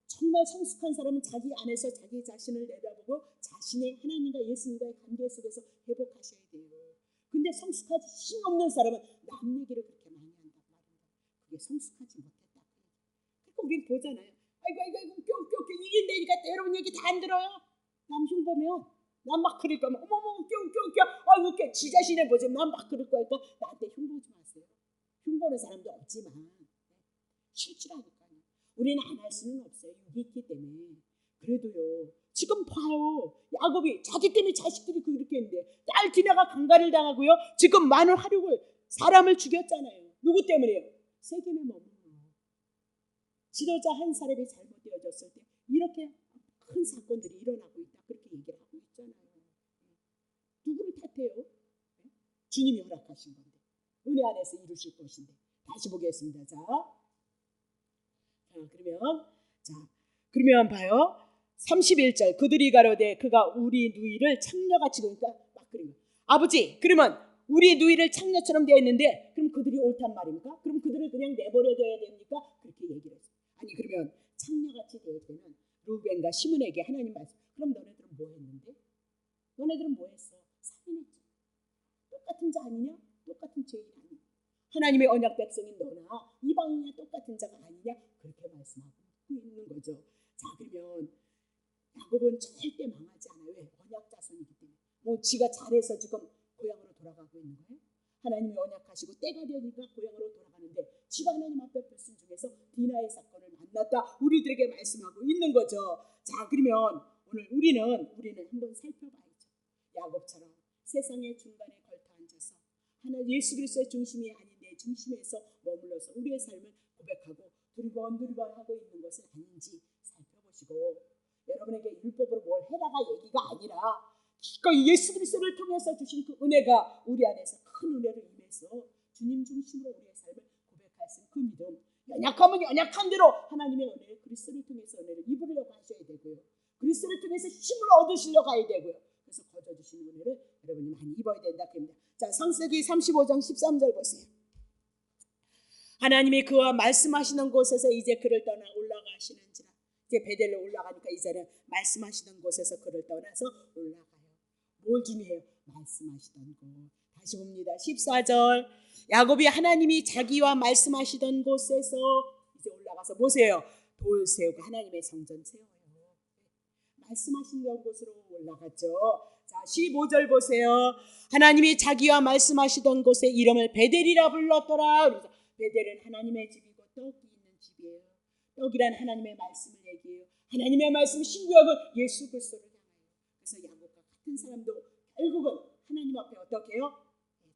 정말 성숙한 사람은 자기 안에서 자기 자신을 내다보고 자신의 하나님과 예수님과의 관계 속에서 회복하셔야 돼요. 근데 성숙하지 힘 없는 사람은 남 얘기를 그렇게 많이 한단 말이에요. 그게 성숙하지 못했다. 그러니까 우린 보잖아요. 아이고 웃겨 이게 내니까 여러분 얘기 다 안 들어요. 남 흉보면 난 막 그럴 거면 어머머 웃겨 아이고 웃겨 지 자신을 보지 난 막 그럴 거니까 나한테 흉보지 마세요. 흉보는 사람도 없지만 실질하니까요. 우리는 안 할 수는 없어요. 육이 있기 때문에. 그래도요. 지금 봐요. 야곱이 자기 때문에 자식들이 그렇게 했는데 딸 디나가 강간을 당하고요. 지금 많은 화력을 사람을 죽였잖아요. 누구 때문에요? 세겜에 머물러. 지도자 한 사람이 잘못되어졌을 때 이렇게 큰 사건들이 일어나고 있다. 그렇게 얘기를 하고 있잖아요. 누구를 탓해요? 주님이 허락하신 건데 은혜 안에서 이루실 것인데. 다시 보겠습니다. 그러면 봐요. 31절 그들이 가로되 그가 우리 누이를 창녀같이 그러니까 막 그래요. 아버지 그러면 우리 누이를 창녀처럼 되어 있는데 그럼 그들이 옳단 말입니까? 그럼 그들을 그냥 내버려둬야 됩니까? 그렇게 얘기를 했어요. 아니 그러면 창녀같이 되어 있는 루벤과 시몬에게 하나님 말씀. 그럼 너네들은 뭐 했는데? 너네들은 뭐 했어? 살인했죠. 똑같은 자 아니냐? 똑같은 죄인 아니냐? 하나님의 언약 백성인 너나 이방인이냐 똑같은 자가 아니냐? 그렇게 말씀하고 있는 거죠. 자 그러면 야곱은 절대 망하지 않아요. 왜? 언약 자손이기 때문에. 뭐 지가 잘해서 지금 고향으로 돌아가고 있는 거예요? 하나님이 언약하시고 때가 되니까 고향으로 돌아가는데 지가 하나님 앞에 백성 중에서 디나의 사건을 만났다. 우리들에게 말씀하고 있는 거죠. 자 그러면 오늘 우리는 한번 살펴봐야죠. 야곱처럼 세상의 중간에 걸터 앉아서 하나님 예수 그리스도의 중심이 아닌 내 중심에서 머물러서 우리의 삶을 고백하고 두리번 하고 있는 것은 아닌지 살펴보시고 여러분에게 율법으로 뭘 해라가 얘기가 아니라 기꺼이 예수 그리스도를 통해서 주신 그 은혜가 우리 안에서 큰 은혜를 임해서 주님 중심으로 우리의 삶을 고백할 수 있는 그 믿음. 연약하면 연약한 대로 하나님의 은혜를 그리스도를 통해서 은혜를 입으려고 하셔야 되고요. 그리스도를 통해서 힘을 얻으시려고 해야 되고요. 그래서 거저주시는 은혜를 여러분이 많이 입어야 된다 그럽니다. 자, 창세기 35장 13절 보세요. 하나님이 그와 말씀하시는 곳에서 이제 그를 떠나 올라가시는지라. 이제 베델로 올라가니까 이제는 말씀하시던 곳에서 그를 떠나서 올라가요. 뭘 중요해요? 말씀하시던 곳. 다시 봅니다. 14절 야곱이 하나님이 자기와 말씀하시던 곳에서 이제 올라가서 보세요. 돌 세우고 하나님의 성전 세워요. 말씀하신 곳으로 올라갔죠. 자 15절 보세요. 하나님이 자기와 말씀하시던 곳에 이름을 베델이라 불렀더라. 그래서 베델은 하나님의 집이고 떡이 있는 집이에요. 떡이란 하나님의 말씀을 얘기해요. 하나님의 말씀 신구약은 예수 그리스도를 향해요. 그래서 야곱과 같은 사람도 결국은 하나님 앞에 어떻게 해요?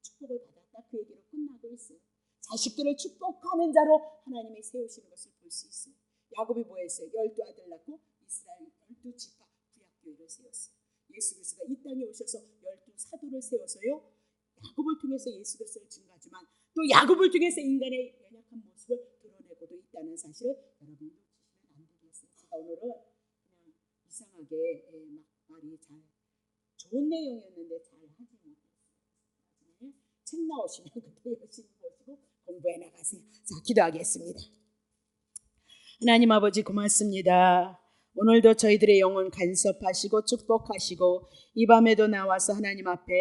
축복을 받았다. 그 얘기로 끝나고 있어요. 자식들을 축복하는 자로 하나님이 세우시는 것을 볼 수 있어요. 야곱이 뭐 했어요? 12아들 낳고 이스라엘 12지파 구약교회를 세웠어요. 예수 그리스도가 이 땅에 오셔서 12사도를 세워서요. 야곱을 통해서 예수 그리스도를 증거하지만 또 야곱을 통해서 인간의 연약한 모습을 드러내고도 있다는 사실을 여러분이 놓치시면 안 되겠어요. 제가 오늘은 그냥 이상하게 막 말이 잘 좋은 내용이었는데 잘 하지 못했어요. 책 나오시면 그때 열심히 보시고 공부해 나가세요. 자, 기도하겠습니다. 하나님 아버지 고맙습니다. 오늘도 저희들의 영혼 간섭하시고 축복하시고 이 밤에도 나와서 하나님 앞에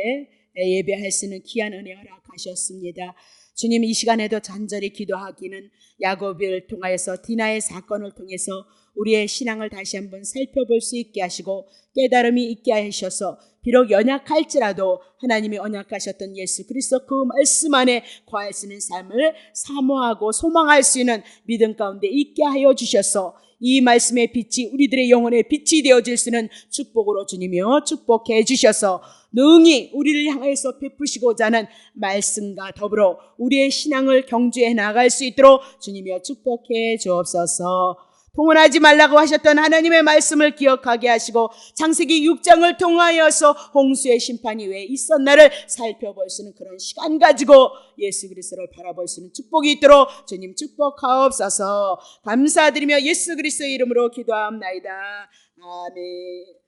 예배할 수 있는 귀한 은혜 허락하셨습니다. 주님 이 시간에도 간절히 기도하기는 야곱을 통하여서 디나의 사건을 통해서 우리의 신앙을 다시 한번 살펴볼 수 있게 하시고 깨달음이 있게 하셔서 비록 연약할지라도 하나님이 언약하셨던 예수 그리스도 그 말씀 안에 거할 수 있는 삶을 사모하고 소망할 수 있는 믿음 가운데 있게 하여 주셔서 이 말씀의 빛이 우리들의 영혼의 빛이 되어질 수 있는 축복으로 주님이여 축복해 주셔서 능히 우리를 향해서 베푸시고자 하는 말씀과 더불어 우리의 신앙을 경주해 나갈 수 있도록 주님이여 축복해 주옵소서. 통혼하지 말라고 하셨던 하나님의 말씀을 기억하게 하시고 창세기 6장을 통하여서 홍수의 심판이 왜 있었나를 살펴볼 수 있는 그런 시간 가지고 예수 그리스도를 바라볼 수 있는 축복이 있도록 주님 축복하옵소서. 감사드리며 예수 그리스도의 이름으로 기도합나이다. 아멘.